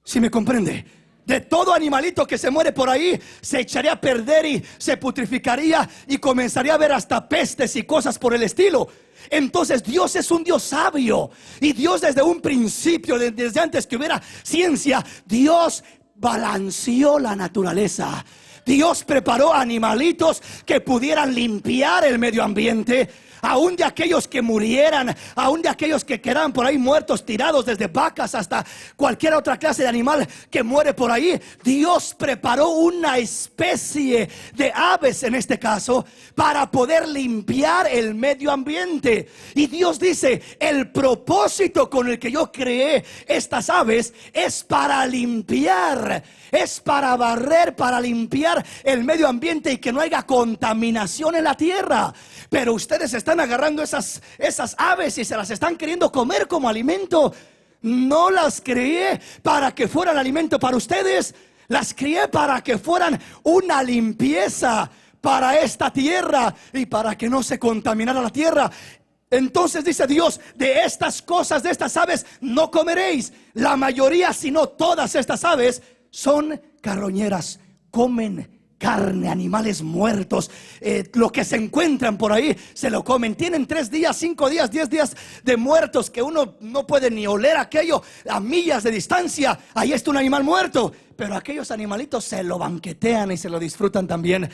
¿Sí me comprende? De todo animalito que se muere por ahí, se echaría a perder y se putrificaría y comenzaría a haber hasta pestes y cosas por el estilo. Entonces Dios es un Dios sabio, y Dios desde un principio, desde antes que hubiera ciencia, Dios balanceó la naturaleza. Dios preparó animalitos que pudieran limpiar el medio ambiente, aún de aquellos que murieran, aún de aquellos que quedaran por ahí muertos, tirados, desde vacas hasta cualquier otra clase de animal que muere por ahí. Dios preparó una especie de aves, en este caso, para poder limpiar el medio ambiente. Y Dios dice: el propósito con el que yo creé estas aves es para limpiar, es para barrer, para limpiar el medio ambiente y que no haya contaminación en la tierra. Pero ustedes están agarrando esas aves y se las están queriendo comer como alimento. No las creé para que fueran alimento para ustedes, las crié para que fueran una limpieza para esta tierra y para que no se contaminara la tierra. Entonces dice Dios: de estas cosas, de estas aves no comeréis. La mayoría, si no todas estas aves, son carroñeras, comen carne, animales muertos, lo que se encuentran por ahí se lo comen. Tienen 3 días, 5 días, 10 días de muertos que uno no puede ni oler aquello a millas de distancia. Ahí está un animal muerto, pero aquellos animalitos se lo banquetean y se lo disfrutan también.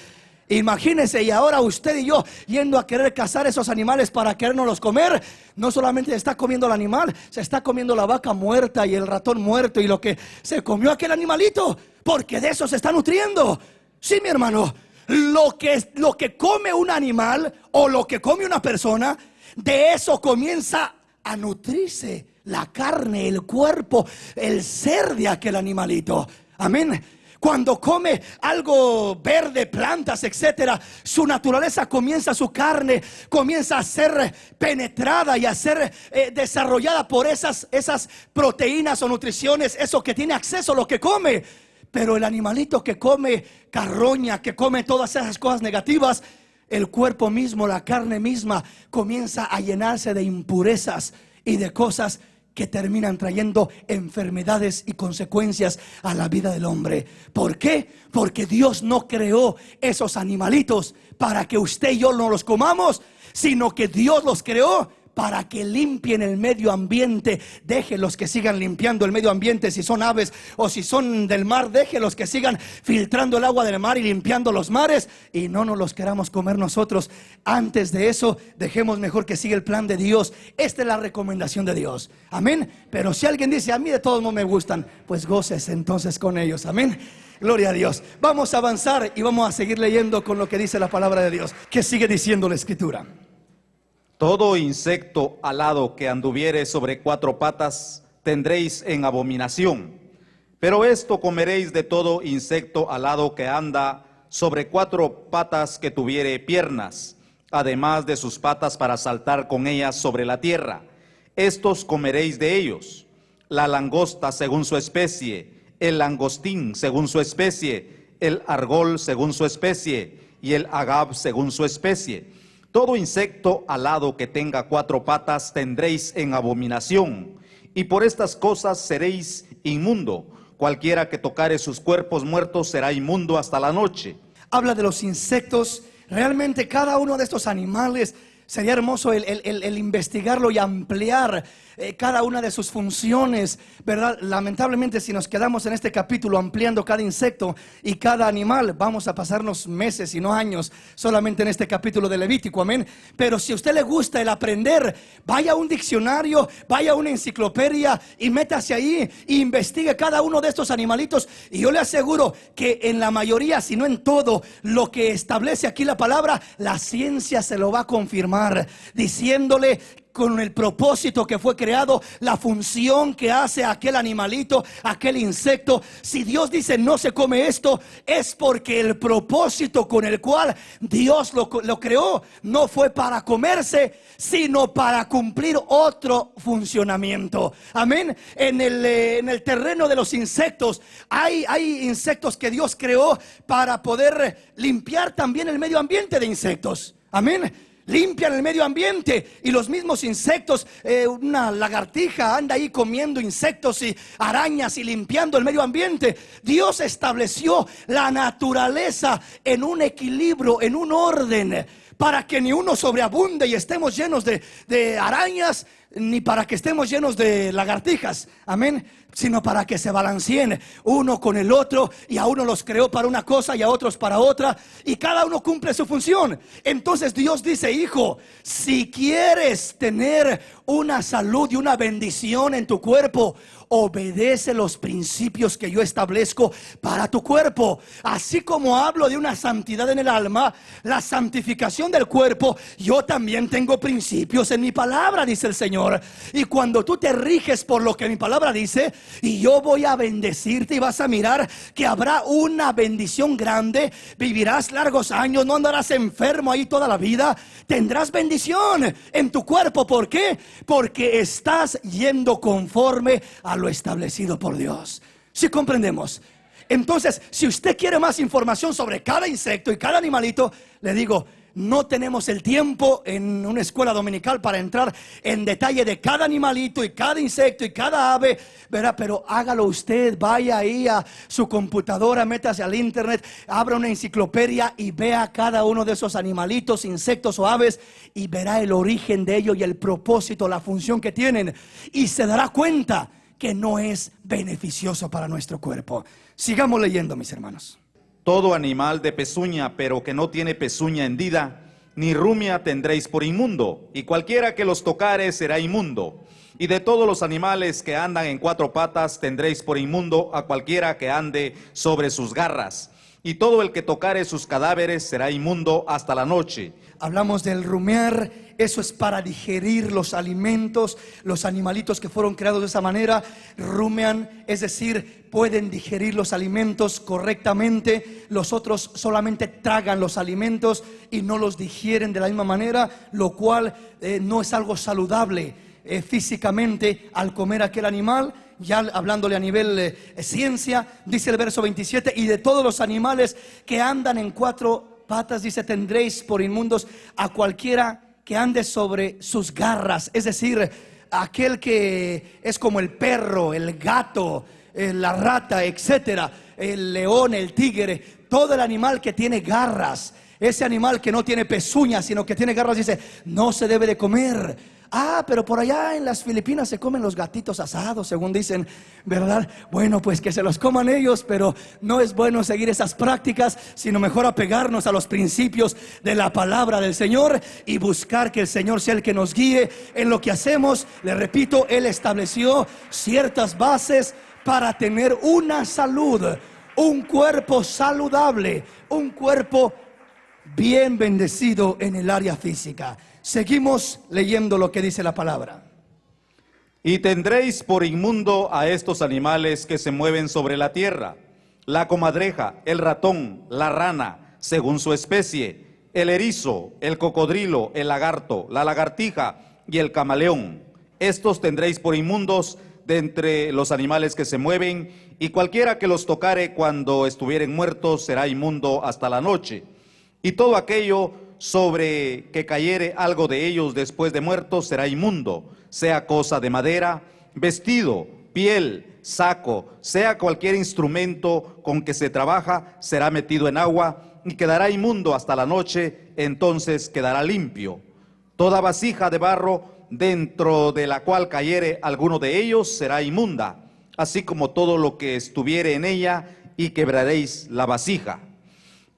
Imagínense, y ahora usted y yo yendo a querer cazar esos animales para querérnoslos comer. No solamente se está comiendo el animal, se está comiendo la vaca muerta y el ratón muerto y lo que se comió aquel animalito, porque de eso se está nutriendo. Sí, mi hermano, lo que come un animal o lo que come una persona, de eso comienza a nutrirse la carne, el cuerpo, el ser de aquel animalito. Amén. Cuando come algo verde, plantas, etcétera, su naturaleza comienza, su carne comienza a ser penetrada y a ser desarrollada por esas proteínas o nutriciones, eso que tiene acceso a lo que come. Pero el animalito que come carroña, que come todas esas cosas negativas, el cuerpo mismo, la carne misma comienza a llenarse de impurezas y de cosas que terminan trayendo enfermedades y consecuencias a la vida del hombre. ¿Por qué? Porque Dios no creó esos animalitos para que usted y yo no los comamos, sino que Dios los creó para que limpien el medio ambiente. Déjenlos que sigan limpiando el medio ambiente. Si son aves o si son del mar, déjenlos que sigan filtrando el agua del mar y limpiando los mares, y no nos los queramos comer nosotros. Antes de eso, dejemos mejor que siga el plan de Dios. Esta es la recomendación de Dios. Amén. Pero si alguien dice: a mí de todos no me gustan, pues goces entonces con ellos. Amén. Gloria a Dios. Vamos a avanzar y vamos a seguir leyendo con lo que dice la palabra de Dios. ¿Qué sigue diciendo la Escritura? Todo insecto alado que anduviere sobre 4 patas tendréis en abominación. Pero esto comeréis de todo insecto alado que anda sobre 4 patas que tuviere piernas, además de sus patas para saltar con ellas sobre la tierra. Estos comeréis de ellos: la langosta según su especie, el langostín según su especie, el argol según su especie y el agab según su especie. Todo insecto alado que tenga 4 patas tendréis en abominación, y por estas cosas seréis inmundo. Cualquiera que tocare sus cuerpos muertos será inmundo hasta la noche. Habla de los insectos. Realmente cada uno de estos animales sería hermoso el investigarlo y ampliar cada una de sus funciones, ¿verdad? Lamentablemente, si nos quedamos en este capítulo ampliando cada insecto y cada animal, vamos a pasarnos meses y no años solamente en este capítulo de Levítico. Amén. Pero si a usted le gusta el aprender, vaya a un diccionario, vaya a una enciclopedia y métase ahí e investigue cada uno de estos animalitos, y yo le aseguro que en la mayoría, si no en todo, lo que establece aquí la palabra, la ciencia se lo va a confirmar, diciéndole con el propósito que fue creado, la función que hace aquel animalito, aquel insecto. Si Dios dice no se come esto, es porque el propósito con el cual Dios lo creó no fue para comerse, sino para cumplir otro funcionamiento. Amén. En el terreno de los insectos hay insectos que Dios creó para poder limpiar también el medio ambiente de insectos. Amén. Limpian el medio ambiente, y los mismos insectos, una lagartija anda ahí comiendo insectos y arañas y limpiando el medio ambiente. Dios estableció la naturaleza en un equilibrio, en un orden, para que ni uno sobreabunde y estemos llenos de arañas, ni para que estemos llenos de lagartijas. Amén. sino para que se balanceen uno con el otro, y a uno los creó para una cosa y a otros para otra, y cada uno cumple su función. Entonces Dios dice: hijo, si quieres tener una salud y una bendición en tu cuerpo, obedece los principios que yo establezco para tu cuerpo. Así como hablo de una santidad en el alma, la santificación del cuerpo, yo también tengo principios en mi palabra, dice el Señor. Y cuando tú te riges por lo que mi palabra dice, y yo voy a bendecirte, y vas a mirar que habrá una bendición grande, vivirás largos años, no andarás enfermo ahí toda la vida, tendrás bendición en tu cuerpo. ¿Por qué? Porque estás yendo conforme a lo establecido por Dios. ¿Sí comprendemos? Entonces, si usted quiere más información sobre cada insecto y cada animalito, le digo, no tenemos el tiempo en una escuela dominical para entrar en detalle de cada animalito y cada insecto y cada ave, ¿verdad? Pero hágalo usted, vaya ahí a su computadora, métase al internet, abra una enciclopedia y vea cada uno de esos animalitos, insectos o aves, y verá el origen de ellos y el propósito, la función que tienen, y se dará cuenta que no es beneficioso para nuestro cuerpo. Sigamos leyendo, mis hermanos. Todo animal de pezuña, pero que no tiene pezuña hendida, ni rumia tendréis por inmundo, y cualquiera que los tocare será inmundo. Y de todos los animales que andan en cuatro patas tendréis por inmundo a cualquiera que ande sobre sus garras. Y todo el que tocare sus cadáveres será inmundo hasta la noche. Hablamos del rumiar, eso es para digerir los alimentos. Los animalitos que fueron creados de esa manera rumian, es decir, pueden digerir los alimentos correctamente. Los otros solamente tragan los alimentos y no los digieren de la misma manera, lo cual no es algo saludable físicamente al comer aquel animal. Ya hablándole a nivel ciencia, dice el verso 27, y de todos los animales que andan en cuatro patas, dice, tendréis por inmundos a cualquiera que ande sobre sus garras. Es decir, aquel que es como el perro, el gato, la rata, etcétera, el león, el tigre, todo el animal que tiene garras. Ese animal que no tiene pezuñas, sino que tiene garras, dice, no se debe de comer. Ah, pero por allá en las Filipinas se comen los gatitos asados, según dicen, ¿verdad? Bueno, pues que se los coman ellos, pero no es bueno seguir esas prácticas, sino mejor apegarnos a los principios de la palabra del Señor y buscar que el Señor sea el que nos guíe en lo que hacemos. Le repito, Él estableció ciertas bases para tener una salud, un cuerpo saludable, un cuerpo bien bendecido en el área física. Seguimos leyendo lo que dice la palabra. Y tendréis por inmundo a estos animales que se mueven sobre la tierra: la comadreja, el ratón, la rana, según su especie, el erizo, el cocodrilo, el lagarto, la lagartija y el camaleón. Estos tendréis por inmundos de entre los animales que se mueven, y cualquiera que los tocare cuando estuvieren muertos será inmundo hasta la noche. Y todo aquello sobre que cayere algo de ellos después de muertos será inmundo, sea cosa de madera, vestido, piel, saco, sea cualquier instrumento con que se trabaja, será metido en agua y quedará inmundo hasta la noche, entonces quedará limpio. Toda vasija de barro dentro de la cual cayere alguno de ellos será inmunda, así como todo lo que estuviere en ella, y quebraréis la vasija.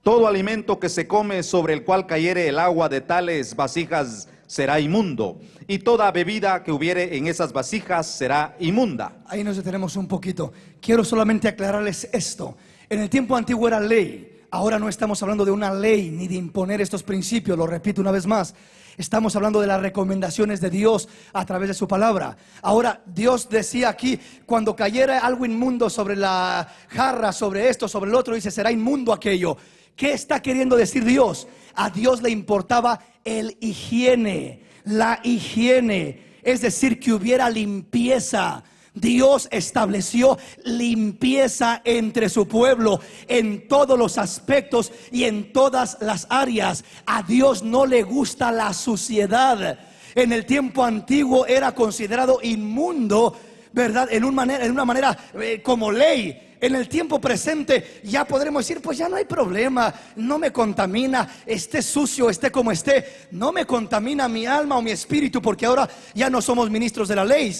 Todo alimento que se come sobre el cual cayere el agua de tales vasijas será inmundo, y toda bebida que hubiere en esas vasijas será inmunda. Ahí nos detenemos un poquito. Quiero solamente aclararles esto. En el tiempo antiguo era ley. Ahora no estamos hablando de una ley ni de imponer estos principios, lo repito una vez más. Estamos hablando de las recomendaciones de Dios a través de su palabra. Ahora, Dios decía aquí, cuando cayera algo inmundo sobre la jarra, sobre esto, sobre el otro, dice, será inmundo aquello. ¿Qué está queriendo decir Dios? A Dios le importaba el higiene, la higiene, es decir, que hubiera limpieza. Dios estableció limpieza entre su pueblo en todos los aspectos y en todas las áreas. A Dios no le gusta la suciedad. En el tiempo antiguo era considerado inmundo, ¿verdad? En una manera como ley. en el tiempo presente ya podremos decir, pues ya no hay problema, no me contamina, esté sucio, esté como esté, no me contamina mi alma o mi espíritu, porque ahora ya no somos ministros de la ley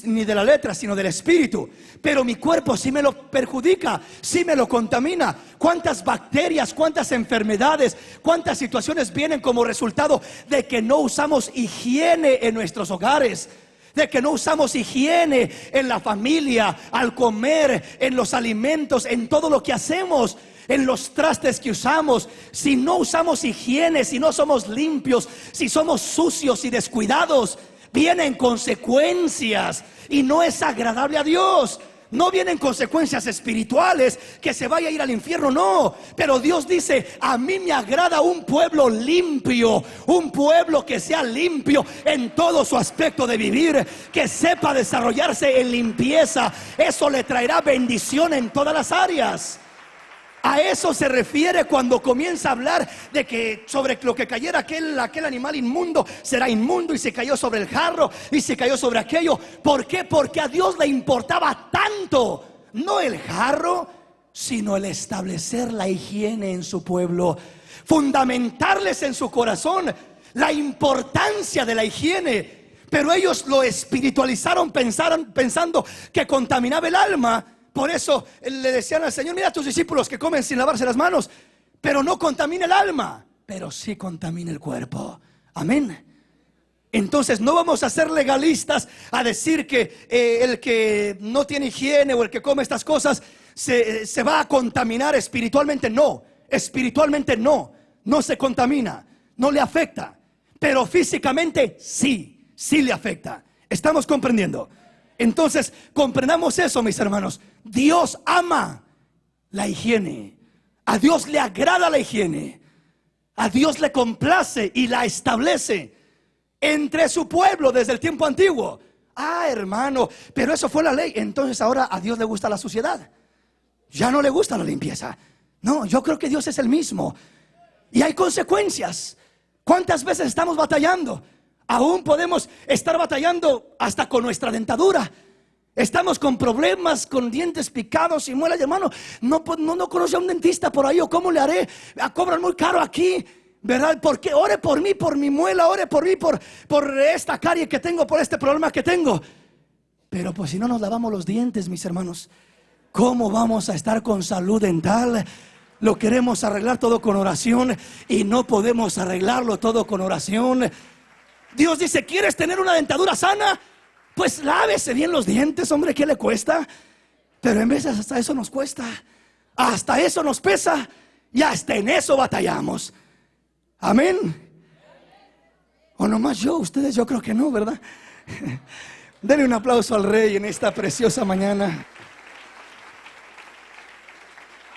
ni de la letra, sino del espíritu. Pero mi cuerpo sí me lo perjudica, sí me lo contamina. Cuántas bacterias, cuántas enfermedades, cuántas situaciones vienen como resultado de que no usamos higiene en nuestros hogares, de que no usamos higiene en la familia, al comer, en los alimentos, en todo lo que hacemos, en los trastes que usamos. Si no usamos higiene, si no somos limpios, si somos sucios y descuidados, vienen consecuencias y no es agradable a Dios. No vienen consecuencias espirituales, que se vaya a ir al infierno, no. Pero Dios dice, a mí me agrada un pueblo limpio, un pueblo que sea limpio en todo su aspecto de vivir, que sepa desarrollarse en limpieza. Eso le traerá bendición en todas las áreas. A eso se refiere cuando comienza a hablar de que sobre lo que cayera aquel animal inmundo será inmundo, y se cayó sobre el jarro y se cayó sobre aquello. ¿Por qué? Porque a Dios le importaba tanto, no el jarro, sino el establecer la higiene en su pueblo, fundamentarles en su corazón la importancia de la higiene. Pero ellos lo espiritualizaron pensando que contaminaba el alma. Por eso le decían al Señor, mira a tus discípulos que comen sin lavarse las manos, pero no contamina el alma, pero sí contamina el cuerpo. Amén. Entonces no vamos a ser legalistas a decir que el que no tiene higiene o el que come estas cosas se va a contaminar espiritualmente. No, espiritualmente no se contamina, no le afecta, pero físicamente sí le afecta. ¿Estamos comprendiendo? Entonces comprendamos eso, mis hermanos. Dios ama la higiene, a Dios le agrada la higiene, a Dios le complace y la establece entre su pueblo desde el tiempo antiguo. Hermano, pero eso fue la ley. Entonces ahora a Dios le gusta la suciedad, ya no le gusta la limpieza. No, yo creo que Dios es el mismo y hay consecuencias. ¿Cuántas veces estamos batallando? Aún podemos estar batallando hasta con nuestra dentadura. Estamos con problemas, con dientes picados y muelas. Hermano, no conoce a un dentista por ahí, o cómo le haré. Cobran muy caro aquí, ¿verdad? Porque ore por mí, por mi muela, ore por mí, por esta carie que tengo, por este problema que tengo. Pero pues si no nos lavamos los dientes, mis hermanos, ¿cómo vamos a estar con salud dental? Lo queremos arreglar todo con oración y no podemos arreglarlo todo con oración. Dios dice, ¿quieres tener una dentadura sana? Pues lávese bien los dientes, hombre, ¿qué le cuesta? Pero en veces hasta eso nos cuesta, hasta eso nos pesa, y hasta en eso batallamos. Amén. O nomás yo, ustedes yo creo que no, ¿verdad? Denle un aplauso al Rey en esta preciosa mañana.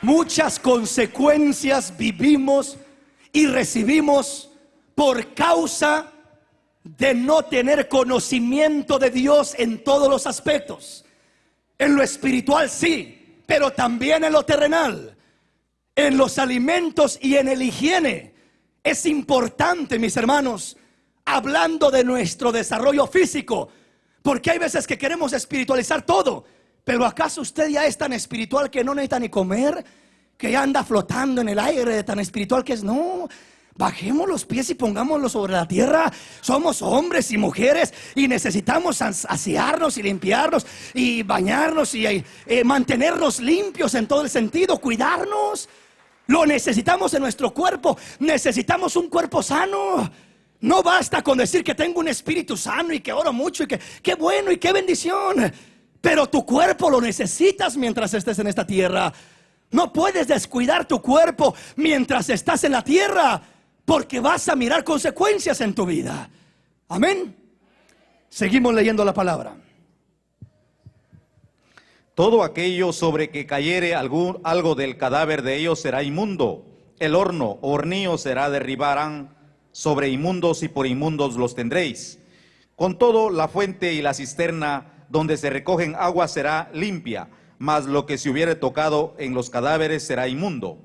Muchas consecuencias vivimos y recibimos por causa de no tener conocimiento de Dios en todos los aspectos. En lo espiritual sí, pero también en lo terrenal, en los alimentos y en el higiene. Es importante, mis hermanos, hablando de nuestro desarrollo físico, porque hay veces que queremos espiritualizar todo. Pero ¿acaso usted ya es tan espiritual que no necesita ni comer? Que ya anda flotando en el aire de tan espiritual que es. No, bajemos los pies y pongámoslos sobre la tierra. Somos hombres y mujeres y necesitamos asearnos y limpiarnos y bañarnos y mantenernos limpios en todo el sentido, cuidarnos. Lo necesitamos en nuestro cuerpo. Necesitamos un cuerpo sano. No basta con decir que tengo un espíritu sano y que oro mucho y que qué bueno y qué bendición. Pero tu cuerpo lo necesitas mientras estés en esta tierra. No puedes descuidar tu cuerpo mientras estás en la tierra, porque vas a mirar consecuencias en tu vida. Amén. Seguimos leyendo la palabra. Todo aquello sobre que cayere algo del cadáver de ellos será inmundo. El horno o hornillo será derribarán sobre inmundos y por inmundos los tendréis. Con todo, la fuente y la cisterna donde se recogen aguas será limpia, mas lo que se hubiere tocado en los cadáveres será inmundo.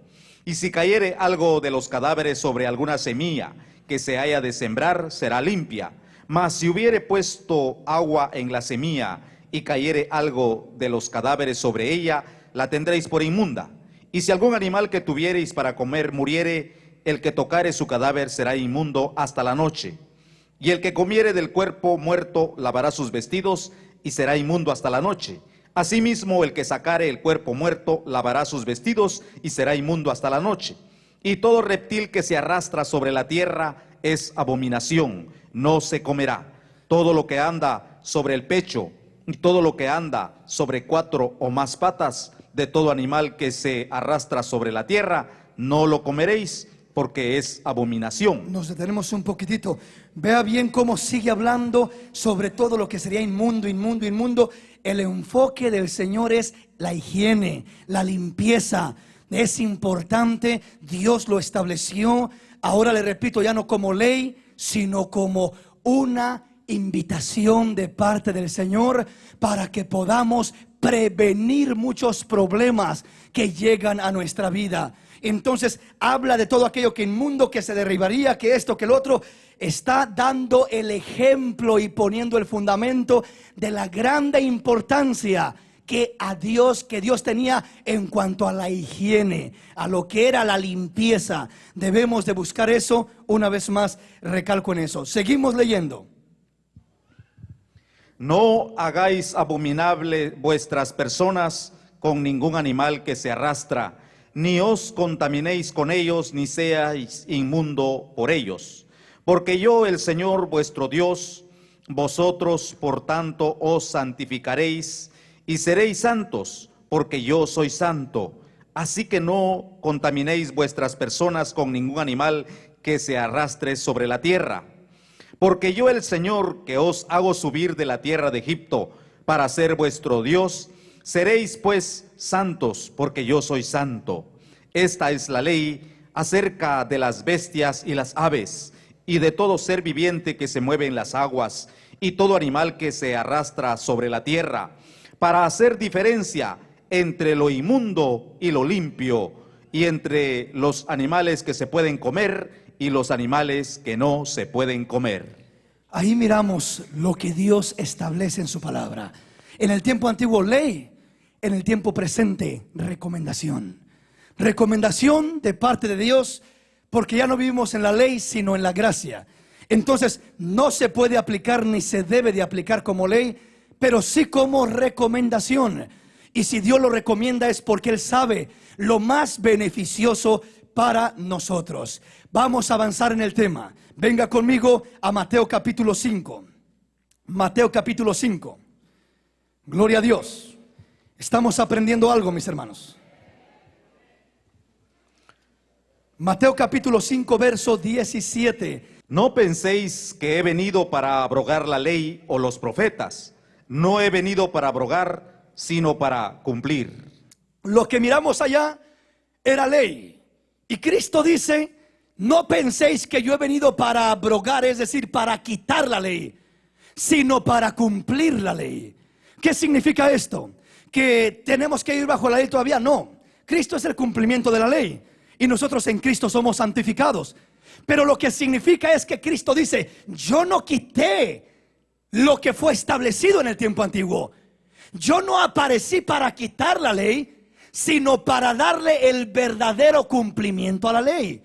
Y si cayere algo de los cadáveres sobre alguna semilla que se haya de sembrar, será limpia. Mas si hubiere puesto agua en la semilla y cayere algo de los cadáveres sobre ella, la tendréis por inmunda. Y si algún animal que tuviereis para comer muriere, el que tocare su cadáver será inmundo hasta la noche. Y el que comiere del cuerpo muerto lavará sus vestidos y será inmundo hasta la noche. Asimismo, el que sacare el cuerpo muerto lavará sus vestidos y será inmundo hasta la noche. Y todo reptil que se arrastra sobre la tierra es abominación, no se comerá. Todo lo que anda sobre el pecho y todo lo que anda sobre 4 o más patas, de todo animal que se arrastra sobre la tierra, no lo comeréis, porque es abominación. Nos detenemos un poquitito. Vea bien cómo sigue hablando sobre todo lo que sería inmundo, inmundo, inmundo. El enfoque del Señor es la higiene, la limpieza. Es importante, Dios lo estableció. Ahora le repito, ya no como ley, sino como una invitación de parte del Señor para que podamos prevenir muchos problemas que llegan a nuestra vida. Entonces habla de todo aquello que inmundo, que se derribaría, que esto, que el otro. Está dando el ejemplo y poniendo el fundamento de la grande importancia que Dios tenía en cuanto a la higiene, a lo que era la limpieza. Debemos de buscar eso. Una vez más recalco en eso. Seguimos leyendo. No hagáis abominable vuestras personas con ningún animal que se arrastra, ni os contaminéis con ellos, ni seáis inmundo por ellos. Porque yo, el Señor vuestro Dios, vosotros por tanto os santificaréis y seréis santos, porque yo soy santo. Así que no contaminéis vuestras personas con ningún animal que se arrastre sobre la tierra. Porque yo, el Señor, que os hago subir de la tierra de Egipto para ser vuestro Dios, seréis pues santos, porque yo soy santo. Esta es la ley acerca de las bestias y las aves, y de todo ser viviente que se mueve en las aguas, y todo animal que se arrastra sobre la tierra, para hacer diferencia entre lo inmundo y lo limpio, y entre los animales que se pueden comer y los animales que no se pueden comer. Ahí miramos lo que Dios establece en su palabra. En el tiempo antiguo, ley; en el tiempo presente, recomendación. Recomendación de parte de Dios, porque ya no vivimos en la ley, sino en la gracia. Entonces no se puede aplicar ni se debe de aplicar como ley, pero sí como recomendación. Y si Dios lo recomienda es porque Él sabe lo más beneficioso para nosotros. Vamos a avanzar en el tema. Venga conmigo a Mateo capítulo 5. Mateo capítulo 5. Gloria a Dios. Estamos aprendiendo algo, mis hermanos. Mateo capítulo 5, verso 17. No penséis que he venido para abrogar la ley o los profetas. No he venido para abrogar, sino para cumplir. Lo que miramos allá era ley. Y Cristo dice: no penséis que yo he venido para abrogar, es decir, para quitar la ley, sino para cumplir la ley. ¿Qué significa esto? ¿Que tenemos que ir bajo la ley todavía? No. Cristo es el cumplimiento de la ley. Y nosotros en Cristo somos santificados. Pero lo que significa es que Cristo dice: yo no quité lo que fue establecido en el tiempo antiguo. Yo no aparecí para quitar la ley, sino para darle el verdadero cumplimiento a la ley.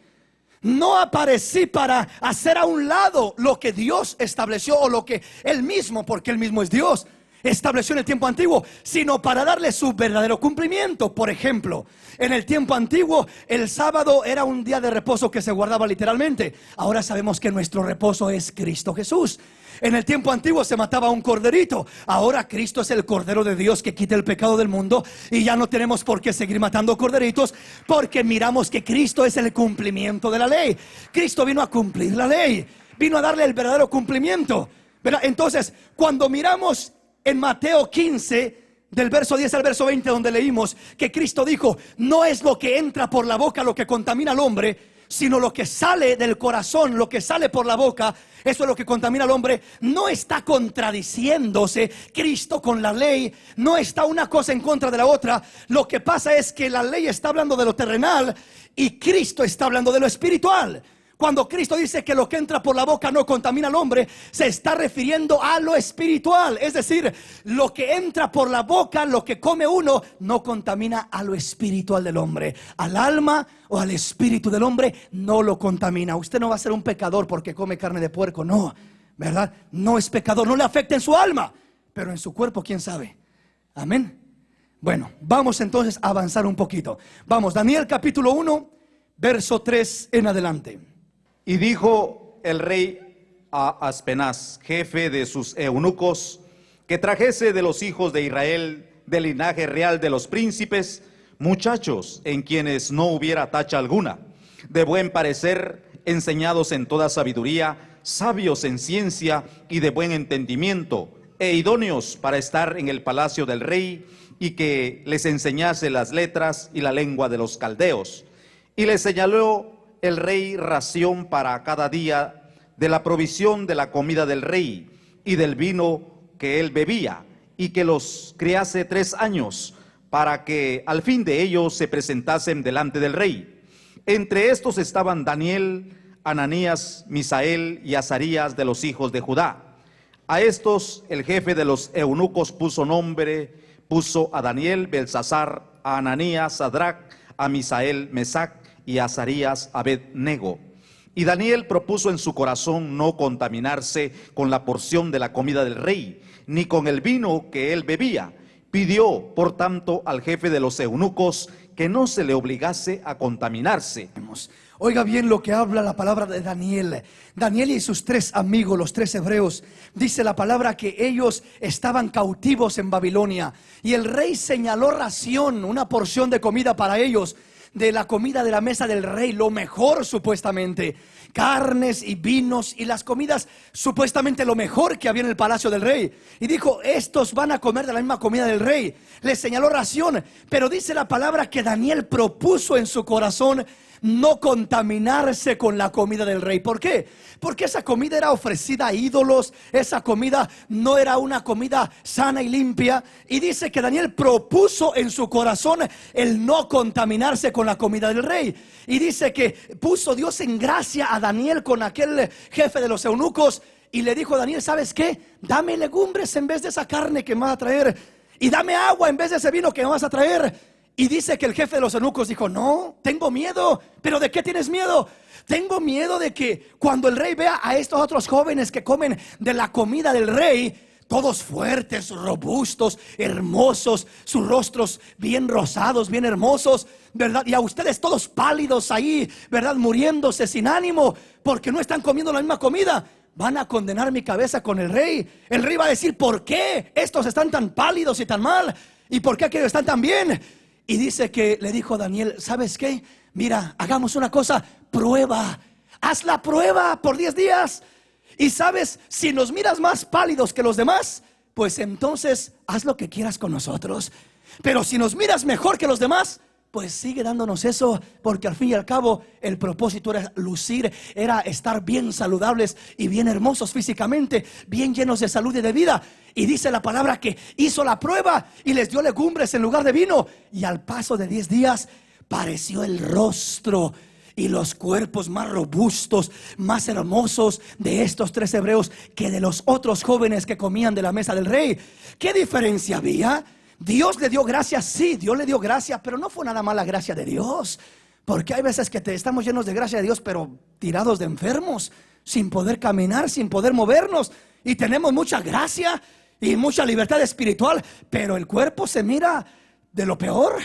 No aparecí para hacer a un lado lo que Dios estableció, o lo que Él mismo, porque Él mismo es Dios, estableció en el tiempo antiguo, sino para darle su verdadero cumplimiento. Por ejemplo, en el tiempo antiguo el sábado era un día de reposo que se guardaba literalmente. Ahora sabemos que nuestro reposo es Cristo Jesús. En el tiempo antiguo se mataba un corderito. Ahora Cristo es el Cordero de Dios que quita el pecado del mundo, y ya no tenemos por qué seguir matando corderitos, porque miramos que Cristo es el cumplimiento de la ley. Cristo vino a cumplir la ley, vino a darle el verdadero cumplimiento, ¿verdad? Entonces, cuando miramos en Mateo 15, del verso 10 al verso 20, donde leímos que Cristo dijo: no es lo que entra por la boca lo que contamina al hombre, sino lo que sale del corazón, lo que sale por la boca, eso es lo que contamina al hombre. No está contradiciéndose Cristo con la ley, no está una cosa en contra de la otra. Lo que pasa es que la ley está hablando de lo terrenal y Cristo está hablando de lo espiritual. Cuando Cristo dice que lo que entra por la boca no contamina al hombre, se está refiriendo a lo espiritual. Es decir, lo que entra por la boca, lo que come uno, no contamina a lo espiritual del hombre. Al alma o al espíritu del hombre no lo contamina. Usted no va a ser un pecador porque come carne de puerco, no, ¿verdad? No es pecador, no le afecta en su alma, pero en su cuerpo, ¿quién sabe? Amén. Bueno, vamos entonces a avanzar un poquito. Vamos, Daniel capítulo 1, verso 3 en adelante. Y dijo el rey a Aspenaz, jefe de sus eunucos, que trajese de los hijos de Israel, del linaje real de los príncipes, muchachos en quienes no hubiera tacha alguna, de buen parecer, enseñados en toda sabiduría, sabios en ciencia y de buen entendimiento, e idóneos para estar en el palacio del rey, y que les enseñase las letras y la lengua de los caldeos. Y les señaló el rey ración para cada día de la provisión de la comida del rey y del vino que él bebía, y que los criase 3 años, para que al fin de ellos se presentasen delante del rey. Entre estos estaban Daniel, Ananías, Misael y Azarías de los hijos de Judá. A estos el jefe de los eunucos puso a Daniel, Belsasar, a Ananías, Sadrac, a Misael, Mesac, y a Azarías, Abed-nego. Y Daniel propuso en su corazón no contaminarse con la porción de la comida del rey, ni con el vino que él bebía. Pidió, por tanto, al jefe de los eunucos que no se le obligase a contaminarse. Oiga bien lo que habla la palabra de Daniel. Daniel y sus 3 amigos, los 3 hebreos, dice la palabra que ellos estaban cautivos en Babilonia, y el rey señaló ración, una porción de comida para ellos, de la comida de la mesa del rey, lo mejor supuestamente, carnes y vinos y las comidas supuestamente lo mejor que había en el palacio del rey. Y dijo, estos van a comer de la misma comida del rey. Les señaló ración, pero dice la palabra que Daniel propuso en su corazón no contaminarse con la comida del rey. ¿Por qué? Porque esa comida era ofrecida a ídolos, esa comida no era una comida sana y limpia. Y dice que Daniel propuso en su corazón el no contaminarse con la comida del rey. Y dice que puso Dios en gracia a Daniel con aquel jefe de los eunucos, y le dijo a Daniel, ¿sabes qué? Dame legumbres en vez de esa carne que me vas a traer, y dame agua en vez de ese vino que me vas a traer. Y dice que el jefe de los eunucos dijo, no, tengo miedo. ¿Pero de qué tienes miedo? Tengo miedo de que cuando el rey vea a estos otros jóvenes que comen de la comida del rey, todos fuertes, robustos, hermosos, sus rostros bien rosados, bien hermosos, ¿verdad? Y a ustedes todos pálidos ahí, ¿verdad? Muriéndose sin ánimo porque no están comiendo la misma comida. Van a condenar mi cabeza con el rey. El rey va a decir, ¿por qué estos están tan pálidos y tan mal? ¿Y por qué aquellos están tan bien? Y dice que le dijo a Daniel, ¿sabes qué? Mira, hagamos una cosa, prueba. Haz la prueba por 10 días. Y sabes, si nos miras más pálidos que los demás, pues entonces haz lo que quieras con nosotros. Pero si nos miras mejor que los demás, pues sigue dándonos eso, porque al fin y al cabo el propósito era lucir, era estar bien saludables y bien hermosos físicamente, bien llenos de salud y de vida. Y dice la palabra que hizo la prueba y les dio legumbres en lugar de vino. Y al paso de 10 días pareció el rostro y los cuerpos más robustos, más hermosos de estos 3 hebreos que de los otros jóvenes que comían de la mesa del rey. ¿Qué diferencia había? Dios le dio gracia, sí, Dios le dio gracia, pero no fue nada más la gracia de Dios. Porque hay veces que estamos llenos de gracia de Dios, pero tirados de enfermos, sin poder caminar, sin poder movernos. Y tenemos mucha gracia y mucha libertad espiritual, pero el cuerpo se mira de lo peor.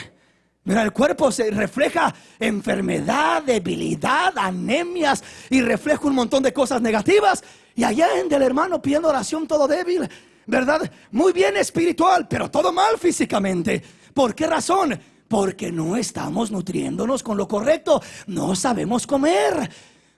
Mira, el cuerpo se refleja enfermedad, debilidad, anemias, y refleja un montón de cosas negativas. Y allá anda el hermano pidiendo oración todo débil, ¿verdad? Muy bien espiritual, pero todo mal físicamente. ¿Por qué razón? Porque no estamos nutriéndonos con lo correcto. No sabemos comer,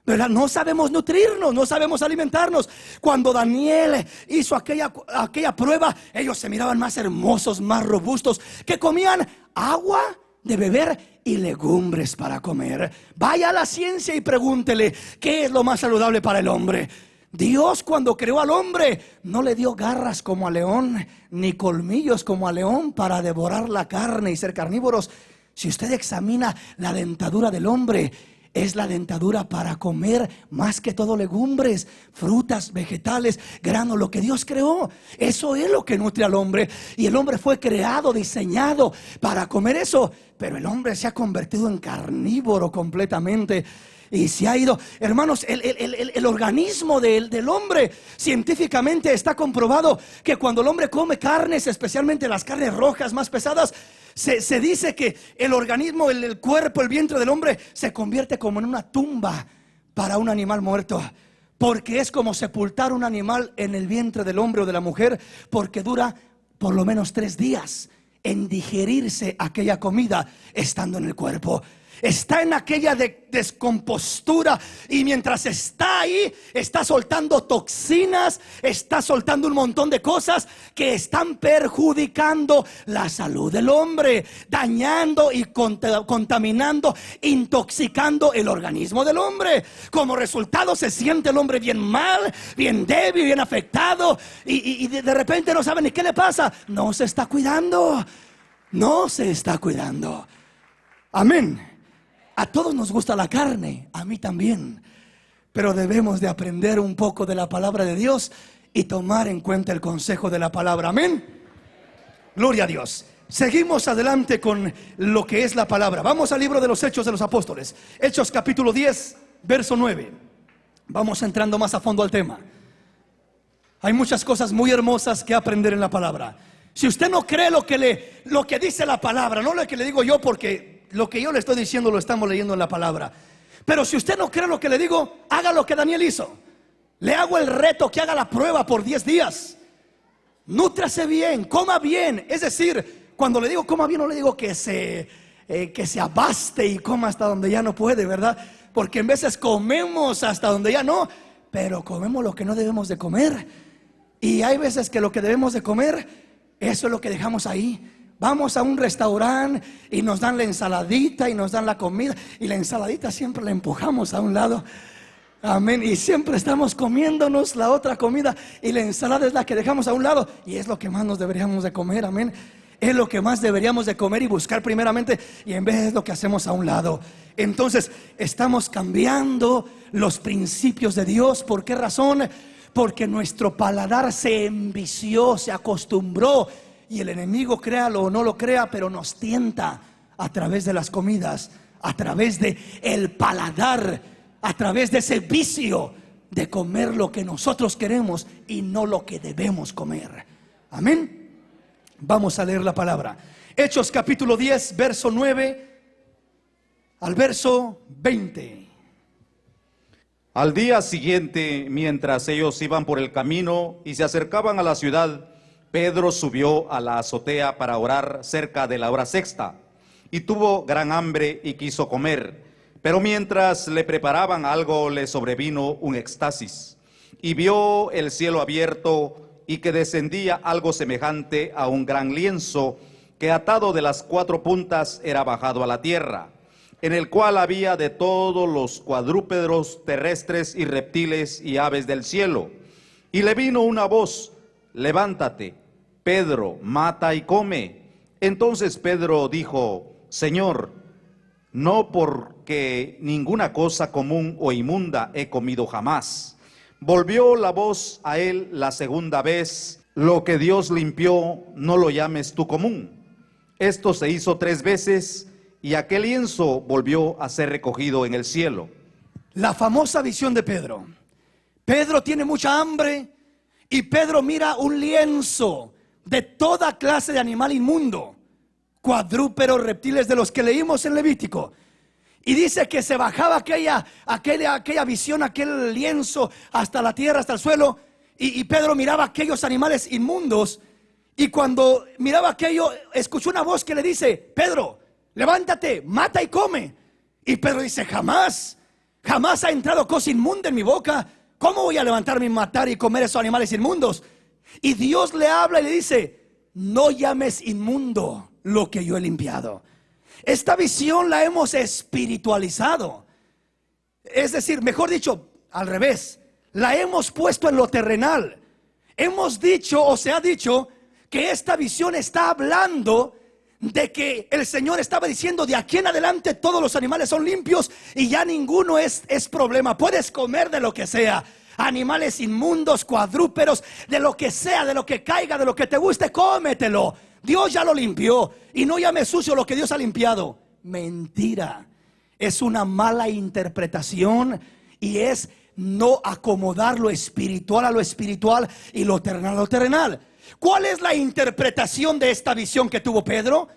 ¿verdad? No sabemos nutrirnos, no sabemos alimentarnos. Cuando Daniel hizo aquella prueba, ellos se miraban más hermosos, más robustos, que comían agua de beber y legumbres para comer. Vaya a la ciencia y pregúntele qué es lo más saludable para el hombre. Dios, cuando creó al hombre, no le dio garras como al león, ni colmillos como al león para devorar la carne y ser carnívoros. Si usted examina la dentadura del hombre, es la dentadura para comer más que todo legumbres, frutas, vegetales, grano, lo que Dios creó. Eso es lo que nutre al hombre. Y el hombre fue creado, diseñado para comer eso. Pero el hombre se ha convertido en carnívoro completamente. Y se ha ido, hermanos, el organismo del hombre, científicamente está comprobado que cuando el hombre come carnes, especialmente las carnes rojas más pesadas, se dice que el organismo, el cuerpo, el vientre del hombre se convierte como en una tumba para un animal muerto. Porque es como sepultar un animal en el vientre del hombre o de la mujer, porque dura por lo menos 3 días en digerirse aquella comida estando en el cuerpo. Está en aquella descompostura, y mientras está ahí, está soltando toxinas, está soltando un montón de cosas que están perjudicando la salud del hombre, dañando y contaminando, intoxicando el organismo del hombre. Como resultado se siente el hombre bien mal, bien débil, bien afectado, y de repente no sabe ni qué le pasa. No se está cuidando, no se está cuidando. Amén. A todos nos gusta la carne, a mí también, pero debemos de aprender un poco de la palabra de Dios y tomar en cuenta el consejo de la palabra. Amén. Gloria a Dios. Seguimos adelante con lo que es la palabra. Vamos al libro de los Hechos de los Apóstoles. Hechos capítulo 10, verso 9. Vamos entrando más a fondo al tema. Hay muchas cosas muy hermosas que aprender en la palabra. Si usted no cree lo que dice la palabra, no lo que le digo yo, porque lo que yo le estoy diciendo lo estamos leyendo en la palabra. Pero si usted no cree lo que le digo, haga lo que Daniel hizo. Le hago el reto que haga la prueba por 10 días. Nútrase bien, coma bien. Es decir, cuando le digo coma bien, no le digo que se abaste y coma hasta donde ya no puede, ¿verdad? Porque en veces comemos hasta donde ya no, pero comemos lo que no debemos de comer. Y hay veces que lo que debemos de comer, eso es lo que dejamos ahí. Vamos a un restaurante y nos dan la ensaladita y nos dan la comida, y la ensaladita siempre la empujamos a un lado. Amén. Y siempre estamos comiéndonos la otra comida, y la ensalada es la que dejamos a un lado, y es lo que más nos deberíamos de comer. Amén. Es lo que más deberíamos de comer y buscar primeramente, y en vez es lo que hacemos a un lado. Entonces estamos cambiando los principios de Dios. ¿Por qué razón? Porque nuestro paladar se envició, se acostumbró. Y el enemigo, créalo o no lo crea, pero nos tienta a través de las comidas, a través de el paladar, a través de ese vicio de comer lo que nosotros queremos y no lo que debemos comer. Amén. Vamos a leer la palabra. Hechos capítulo 10, verso 9 al verso 20. Al día siguiente, mientras ellos iban por el camino y se acercaban a la ciudad, Pedro subió a la azotea para orar cerca de la hora sexta, y tuvo gran hambre y quiso comer. Pero mientras le preparaban algo, le sobrevino un éxtasis, y vio el cielo abierto y que descendía algo semejante a un gran lienzo, que atado de las 4 puntas era bajado a la tierra, en el cual había de todos los cuadrúpedos terrestres y reptiles y aves del cielo. Y le vino una voz: levántate, Pedro, mata y come. Entonces Pedro dijo: Señor, no, porque ninguna cosa común o inmunda he comido jamás. Volvió la voz a él la segunda vez: lo que Dios limpió, no lo llames tú común. Esto se hizo 3 veces, y aquel lienzo volvió a ser recogido en el cielo. La famosa visión de Pedro. Pedro tiene mucha hambre, y Pedro mira un lienzo de toda clase de animal inmundo, cuadrúpedos, reptiles, de los que leímos en Levítico. Y dice que se bajaba aquella visión, aquel lienzo hasta la tierra, hasta el suelo. Y Pedro miraba aquellos animales inmundos. Y cuando miraba aquello, escuchó una voz que le dice: Pedro, levántate, mata y come. Y Pedro dice: jamás ha entrado cosa inmunda en mi boca. ¿Cómo voy a levantarme y matar y comer esos animales inmundos? Y Dios le habla y le dice: no llames inmundo lo que yo he limpiado. Esta visión la hemos espiritualizado. Es decir, mejor dicho, al revés, la hemos puesto en lo terrenal. Hemos dicho, o se ha dicho, que esta visión está hablando de que el Señor estaba diciendo: de aquí en adelante todos los animales son limpios y ya ninguno es problema. Puedes comer de lo que sea, animales inmundos, cuadrúpedos, de lo que sea, de lo que caiga, de lo que te guste, cómetelo. Dios ya lo limpió y no llames sucio lo que Dios ha limpiado. Mentira. Es una mala interpretación y es no acomodar lo espiritual a lo espiritual y lo terrenal a lo terrenal. ¿Cuál es la interpretación de esta visión que tuvo Pedro?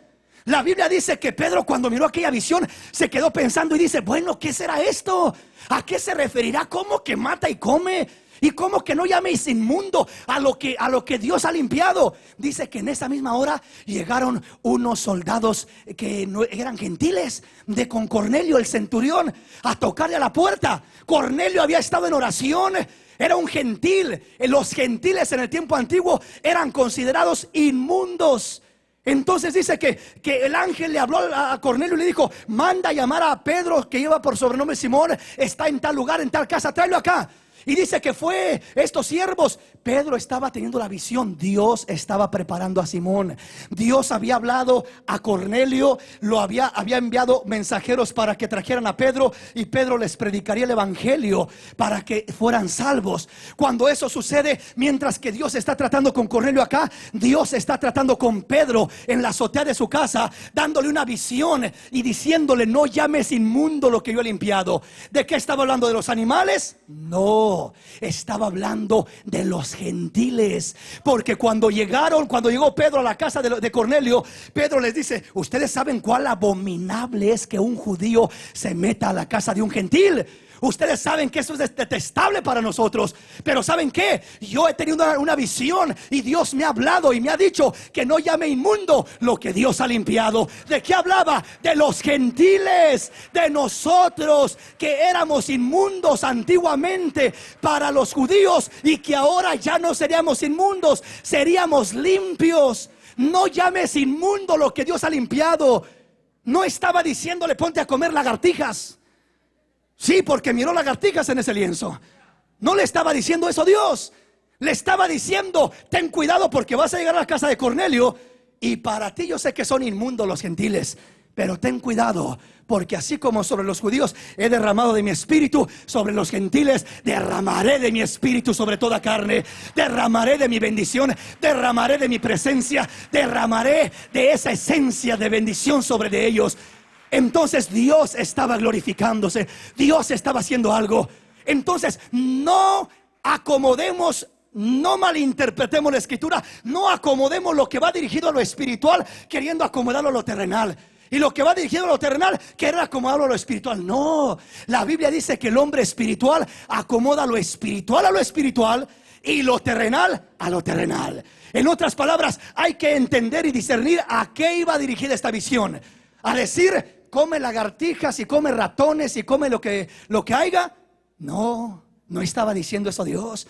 La Biblia dice que Pedro, cuando miró aquella visión, se quedó pensando y dice: bueno, ¿qué será esto? ¿A qué se referirá? ¿Cómo que mata y come? ¿Y cómo que no llaméis inmundo a lo que Dios ha limpiado? Dice que en esa misma hora llegaron unos soldados que no eran gentiles, con Cornelio el centurión, a tocarle a la puerta. Cornelio había estado en oración. Era un gentil. Los gentiles en el tiempo antiguo eran considerados inmundos. Entonces dice que el ángel le habló a Cornelio y le dijo: manda a llamar a Pedro, que lleva por sobrenombre Simón, está en tal lugar, en tal casa, tráelo acá. Y dice que fue estos siervos. Pedro estaba teniendo la visión. Dios estaba preparando a Simón. Dios había hablado a Cornelio, había enviado mensajeros para que trajeran a Pedro, y Pedro les predicaría el evangelio para que fueran salvos. Cuando eso sucede, mientras que Dios está tratando con Cornelio acá, Dios está tratando con Pedro en la azotea de su casa, dándole una visión y diciéndole: no llames inmundo lo que yo he limpiado. ¿De qué estaba hablando? ¿De los animales? No, estaba hablando de los gentiles. Porque cuando llegó Pedro a la casa de Cornelio, Pedro les dice: ustedes saben cuál abominable es que un judío se meta a la casa de un gentil. Ustedes saben que eso es detestable para nosotros. Pero ¿saben qué? Yo he tenido una visión y Dios me ha hablado y me ha dicho que no llame inmundo lo que Dios ha limpiado. ¿De qué hablaba? De los gentiles, de nosotros que éramos inmundos antiguamente para los judíos, y que ahora ya no seríamos inmundos, seríamos limpios. No llames inmundo lo que Dios ha limpiado. No estaba diciéndole: ponte a comer lagartijas. Sí, porque miró lagartijas en ese lienzo. No le estaba diciendo eso Dios. Le estaba diciendo: ten cuidado porque vas a llegar a la casa de Cornelio y para ti yo sé que son inmundos los gentiles, pero ten cuidado, porque así como sobre los judíos he derramado de mi espíritu, sobre los gentiles derramaré de mi espíritu sobre toda carne. Derramaré de mi bendición, derramaré de mi presencia, derramaré de esa esencia de bendición sobre de ellos. Entonces Dios estaba glorificándose, Dios estaba haciendo algo. Entonces no acomodemos, no malinterpretemos la escritura, no acomodemos lo que va dirigido a lo espiritual queriendo acomodarlo a lo terrenal, y lo que va dirigido a lo terrenal querer acomodarlo a lo espiritual. No, la Biblia dice que el hombre espiritual acomoda lo espiritual a lo espiritual y lo terrenal a lo terrenal. En otras palabras, hay que entender y discernir a qué iba dirigida esta visión. A decir: come lagartijas y come ratones y come lo que haya. No estaba diciendo eso Dios.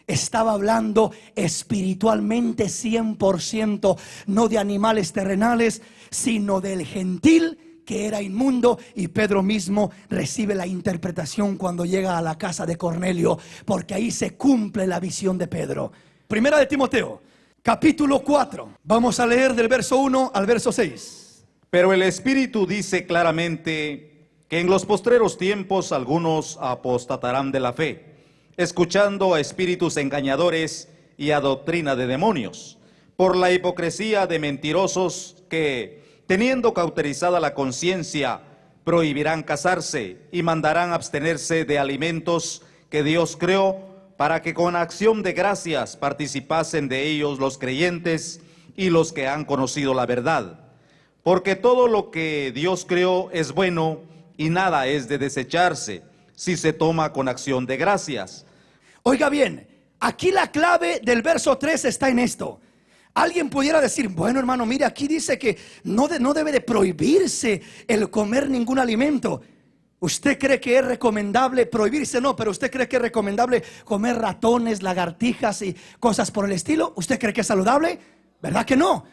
Estaba hablando espiritualmente 100%, no de animales terrenales, sino del gentil que era inmundo. Y Pedro mismo recibe la interpretación cuando llega a la casa de Cornelio, porque ahí se cumple la visión de Pedro. Primera de Timoteo, capítulo 4. Vamos a leer del verso 1 al verso 6. Pero el Espíritu dice claramente que en los postreros tiempos algunos apostatarán de la fe, escuchando a espíritus engañadores y a doctrina de demonios, por la hipocresía de mentirosos que, teniendo cauterizada la conciencia, prohibirán casarse y mandarán abstenerse de alimentos que Dios creó, para que con acción de gracias participasen de ellos los creyentes y los que han conocido la verdad. Porque todo lo que Dios creó es bueno y nada es de desecharse si se toma con acción de gracias. Oiga bien, aquí la clave del verso 3 está en esto. Alguien pudiera decir: bueno, hermano, mire, aquí dice que no debe de prohibirse el comer ningún alimento. ¿Usted cree que es recomendable prohibirse? No, pero ¿usted cree que es recomendable comer ratones, lagartijas y cosas por el estilo? ¿Usted cree que es saludable? ¿Verdad que no?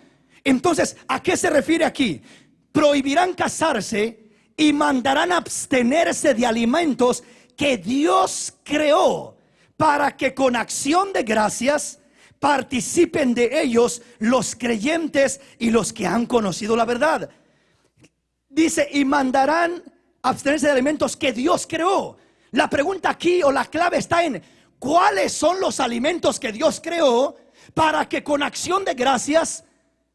Entonces, ¿a qué se refiere aquí? Prohibirán casarse y mandarán abstenerse de alimentos que Dios creó, para que con acción de gracias participen de ellos los creyentes y los que han conocido la verdad. Dice, y mandarán abstenerse de alimentos que Dios creó. La pregunta aquí, o la clave, está en ¿cuáles son los alimentos que Dios creó para que con acción de gracias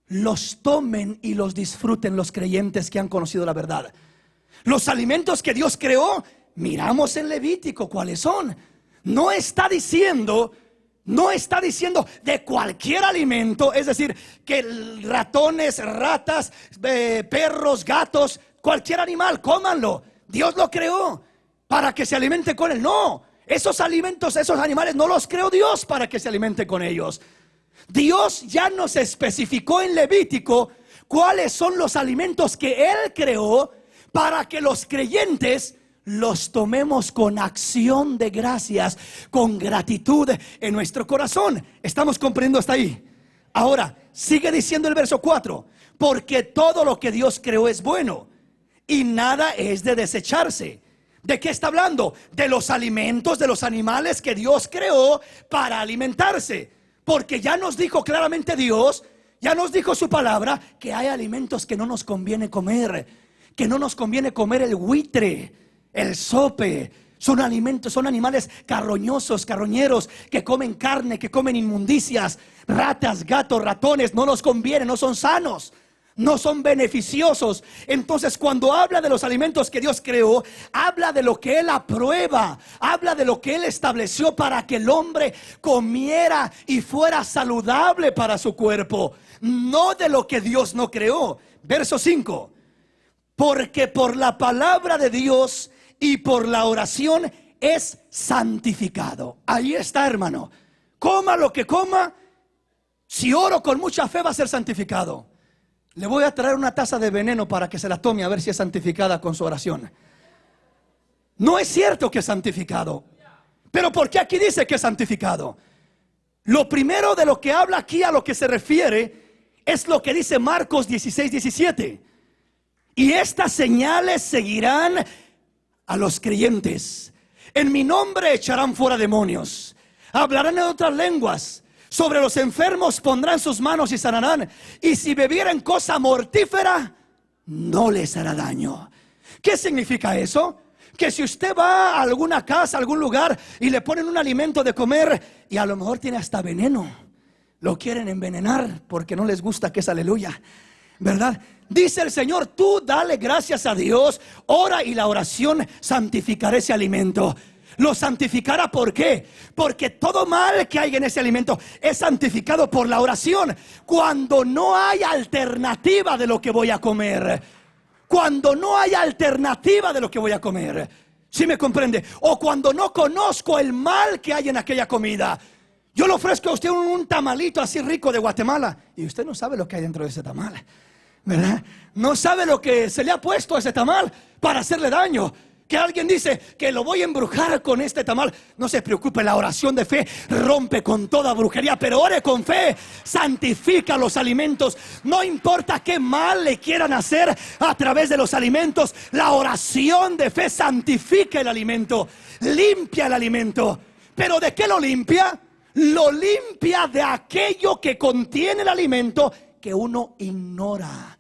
los tomen y los disfruten los creyentes que han conocido la verdad? Los alimentos que Dios creó, miramos en Levítico cuáles son. No está diciendo de cualquier alimento, es decir, que ratones, ratas, perros, gatos, cualquier animal, cómanlo. Dios lo creó para que se alimente con él. No, esos alimentos, esos animales no los creó Dios para que se alimente con ellos. Dios ya nos especificó en Levítico cuáles son los alimentos que Él creó para que los creyentes los tomemos con acción de gracias, con gratitud en nuestro corazón. ¿Estamos comprendiendo hasta ahí? Ahora, sigue diciendo el verso 4: porque todo lo que Dios creó es bueno y nada es de desecharse. ¿De qué está hablando? De los alimentos, de los animales que Dios creó para alimentarse. Porque ya nos dijo claramente Dios, ya nos dijo su palabra, que hay alimentos que no nos conviene comer, que no nos conviene comer el buitre, el zope. Son alimentos, son animales carroñosos, carroñeros, que comen carne, que comen inmundicias. Ratas, gatos, ratones, no nos conviene, no son sanos, no son beneficiosos. Entonces, cuando habla de los alimentos que Dios creó, habla de lo que Él aprueba, habla de lo que Él estableció para que el hombre comiera y fuera saludable para su cuerpo, no de lo que Dios no creó. Verso 5: porque por la palabra de Dios y por la oración es santificado. Ahí está, hermano. Coma lo que coma, si oro con mucha fe va a ser santificado. Le voy a traer una taza de veneno para que se la tome a ver si es santificada con su oración. No es cierto que es santificado. Pero ¿por qué aquí dice que es santificado? Lo primero de lo que habla aquí, a lo que se refiere, es lo que dice Marcos 16:17. Y estas señales seguirán a los creyentes. En mi nombre echarán fuera demonios, hablarán en otras lenguas, sobre los enfermos pondrán sus manos y sanarán, y si bebieren cosa mortífera no les hará daño. ¿Qué significa eso? Que si usted va a alguna casa, a algún lugar, y le ponen un alimento de comer y a lo mejor tiene hasta veneno, lo quieren envenenar porque no les gusta que es aleluya, ¿verdad? Dice el Señor, tú dale gracias a Dios, ora, y la oración santificará ese alimento. Lo santificará, ¿por qué? Porque todo mal que hay en ese alimento es santificado por la oración. Cuando no hay alternativa de lo que voy a comer, cuando no hay alternativa de lo que voy a comer, ¿sí me comprende? O cuando no conozco el mal que hay en aquella comida. Yo le ofrezco a usted un tamalito así rico de Guatemala y usted no sabe lo que hay dentro de ese tamal, ¿verdad? No sabe lo que se le ha puesto a ese tamal para hacerle daño. Que alguien dice que lo voy a embrujar con este tamal. No se preocupe, la oración de fe rompe con toda brujería, pero ore con fe, santifica los alimentos. No importa qué mal le quieran hacer a través de los alimentos, la oración de fe santifica el alimento, limpia el alimento. ¿Pero de qué lo limpia? Lo limpia de aquello que contiene el alimento que uno ignora.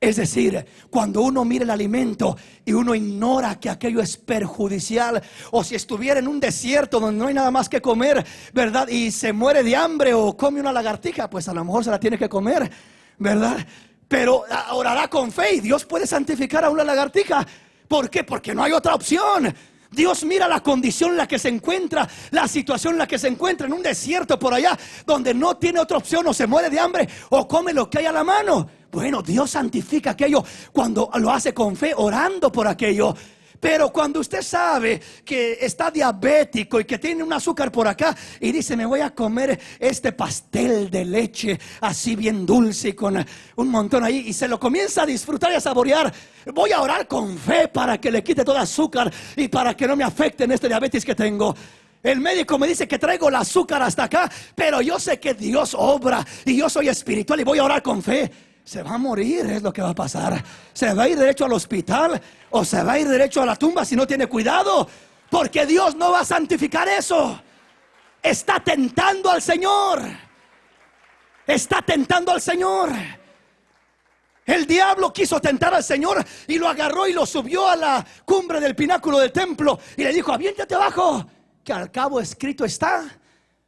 Es decir, cuando uno mira el alimento y uno ignora que aquello es perjudicial, o si estuviera en un desierto donde no hay nada más que comer, ¿verdad? Y se muere de hambre o come una lagartija, pues a lo mejor se la tiene que comer, ¿verdad? Pero orará con fe y Dios puede santificar a una lagartija. ¿Por qué? Porque no hay otra opción. Dios mira la condición en la que se encuentra, la situación en la que se encuentra, en un desierto por allá, donde no tiene otra opción, o se muere de hambre o come lo que hay a la mano. Bueno, Dios santifica aquello cuando lo hace con fe, orando por aquello. Pero cuando usted sabe que está diabético y que tiene un azúcar por acá y dice, me voy a comer este pastel de leche así bien dulce con un montón ahí, y se lo comienza a disfrutar y a saborear, voy a orar con fe para que le quite todo azúcar y para que no me afecte en este diabetes que tengo. El médico me dice que traigo el azúcar hasta acá, pero yo sé que Dios obra y yo soy espiritual y voy a orar con fe. Se va a morir, es lo que va a pasar. Se va a ir derecho al hospital o se va a ir derecho a la tumba si no tiene cuidado, porque Dios no va a santificar eso. Está tentando al Señor. está tentando al Señor. El diablo quiso tentar al Señor y lo agarró y lo subió a la cumbre del pináculo del templo y le dijo: aviéntate abajo, que al cabo escrito está: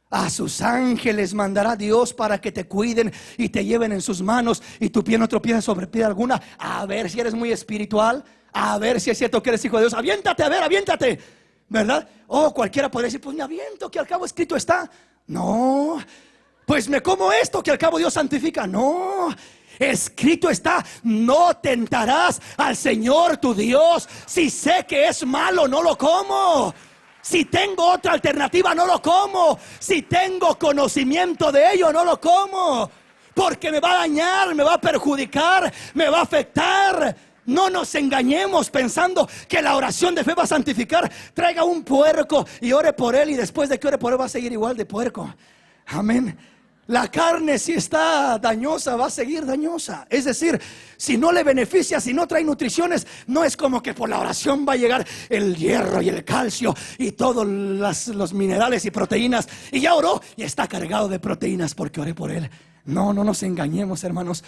a sus ángeles mandará Dios para que te cuiden y te lleven en sus manos, y tu pie no tropiece sobre piedra alguna. A ver si eres muy espiritual, a ver si es cierto que eres hijo de Dios. Aviéntate, a ver, aviéntate, ¿verdad? Cualquiera podría decir: pues me aviento, que al cabo escrito está. No, pues me como esto, que al cabo Dios santifica. No, escrito está: no tentarás al Señor tu Dios. Si sé que es malo, no lo como. Si tengo otra alternativa, no lo como. Si tengo conocimiento de ello, no lo como, porque me va a dañar, me va a perjudicar, me va a afectar. No nos engañemos pensando que la oración de fe va a santificar. Traiga un puerco y ore por él, y después de que ore por él va a seguir igual de puerco. Amén. La carne, si está dañosa, va a seguir dañosa. Es decir, si no le beneficia, si no trae nutriciones, no es como que por la oración va a llegar el hierro y el calcio y todos los minerales y proteínas, y ya oró y está cargado de proteínas porque oré por él. No nos engañemos, hermanos.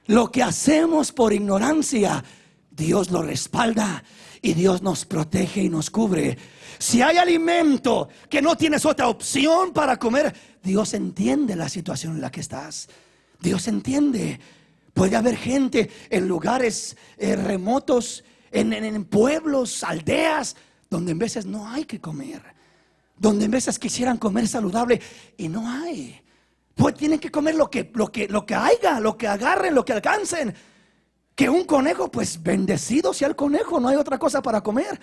Lo que hacemos por ignorancia, Dios lo respalda y Dios nos protege y nos cubre. Si hay alimento que no tienes otra opción para comer, Dios entiende la situación en la que estás. Dios entiende. Puede haber gente en lugares remotos, en pueblos, aldeas, donde en veces no hay que comer, donde en veces quisieran comer saludable y no hay. Pues tienen que comer lo que haya, lo que agarren, lo que alcancen. Que un conejo, pues bendecido sea el conejo, no hay otra cosa para comer,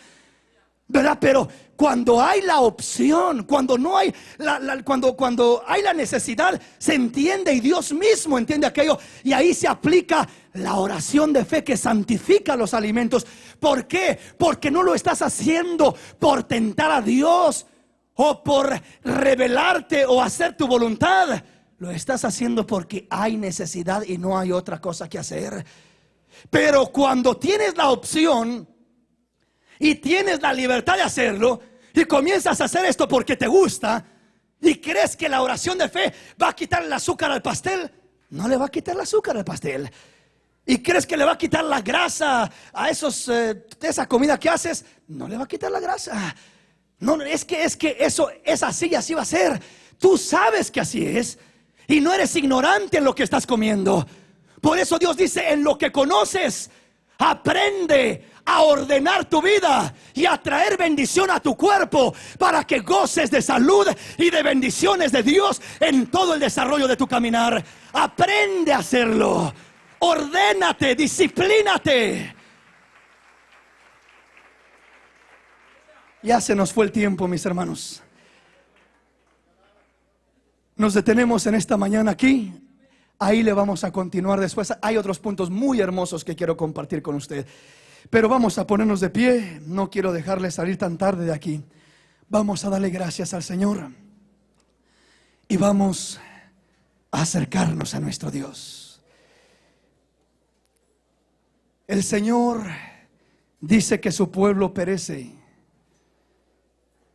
¿verdad? Pero cuando hay la opción, cuando no hay cuando hay la necesidad, se entiende, y Dios mismo entiende aquello, y ahí se aplica la oración de fe que santifica los alimentos. ¿Por qué? Porque no lo estás haciendo por tentar a Dios o por rebelarte o hacer tu voluntad. Lo estás haciendo porque hay necesidad y no hay otra cosa que hacer. Pero cuando tienes la opción y tienes la libertad de hacerlo, y comienzas a hacer esto porque te gusta, y crees que la oración de fe va a quitar el azúcar al pastel, no le va a quitar el azúcar al pastel. Y crees que le va a quitar la grasa a esa comida que haces, no le va a quitar la grasa. No, es que eso es así y así va a ser. Tú sabes que así es, y no eres ignorante en lo que estás comiendo. Por eso Dios dice: en lo que conoces, aprende a ordenar tu vida y a traer bendición a tu cuerpo, para que goces de salud y de bendiciones de Dios en todo el desarrollo de tu caminar. Aprende a hacerlo. Ordénate, disciplínate. Ya se nos fue el tiempo, mis hermanos. Nos detenemos en esta mañana aquí. Ahí le vamos a continuar después. Hay otros puntos muy hermosos que quiero compartir con usted, pero vamos a ponernos de pie. No quiero dejarle salir tan tarde de aquí. Vamos a darle gracias al Señor y vamos a acercarnos a nuestro Dios. El Señor dice que su pueblo perece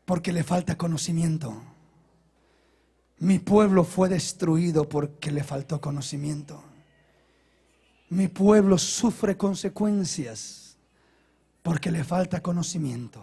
porque le falta conocimiento. Mi pueblo fue destruido porque le faltó conocimiento. Mi pueblo sufre consecuencias porque le falta conocimiento.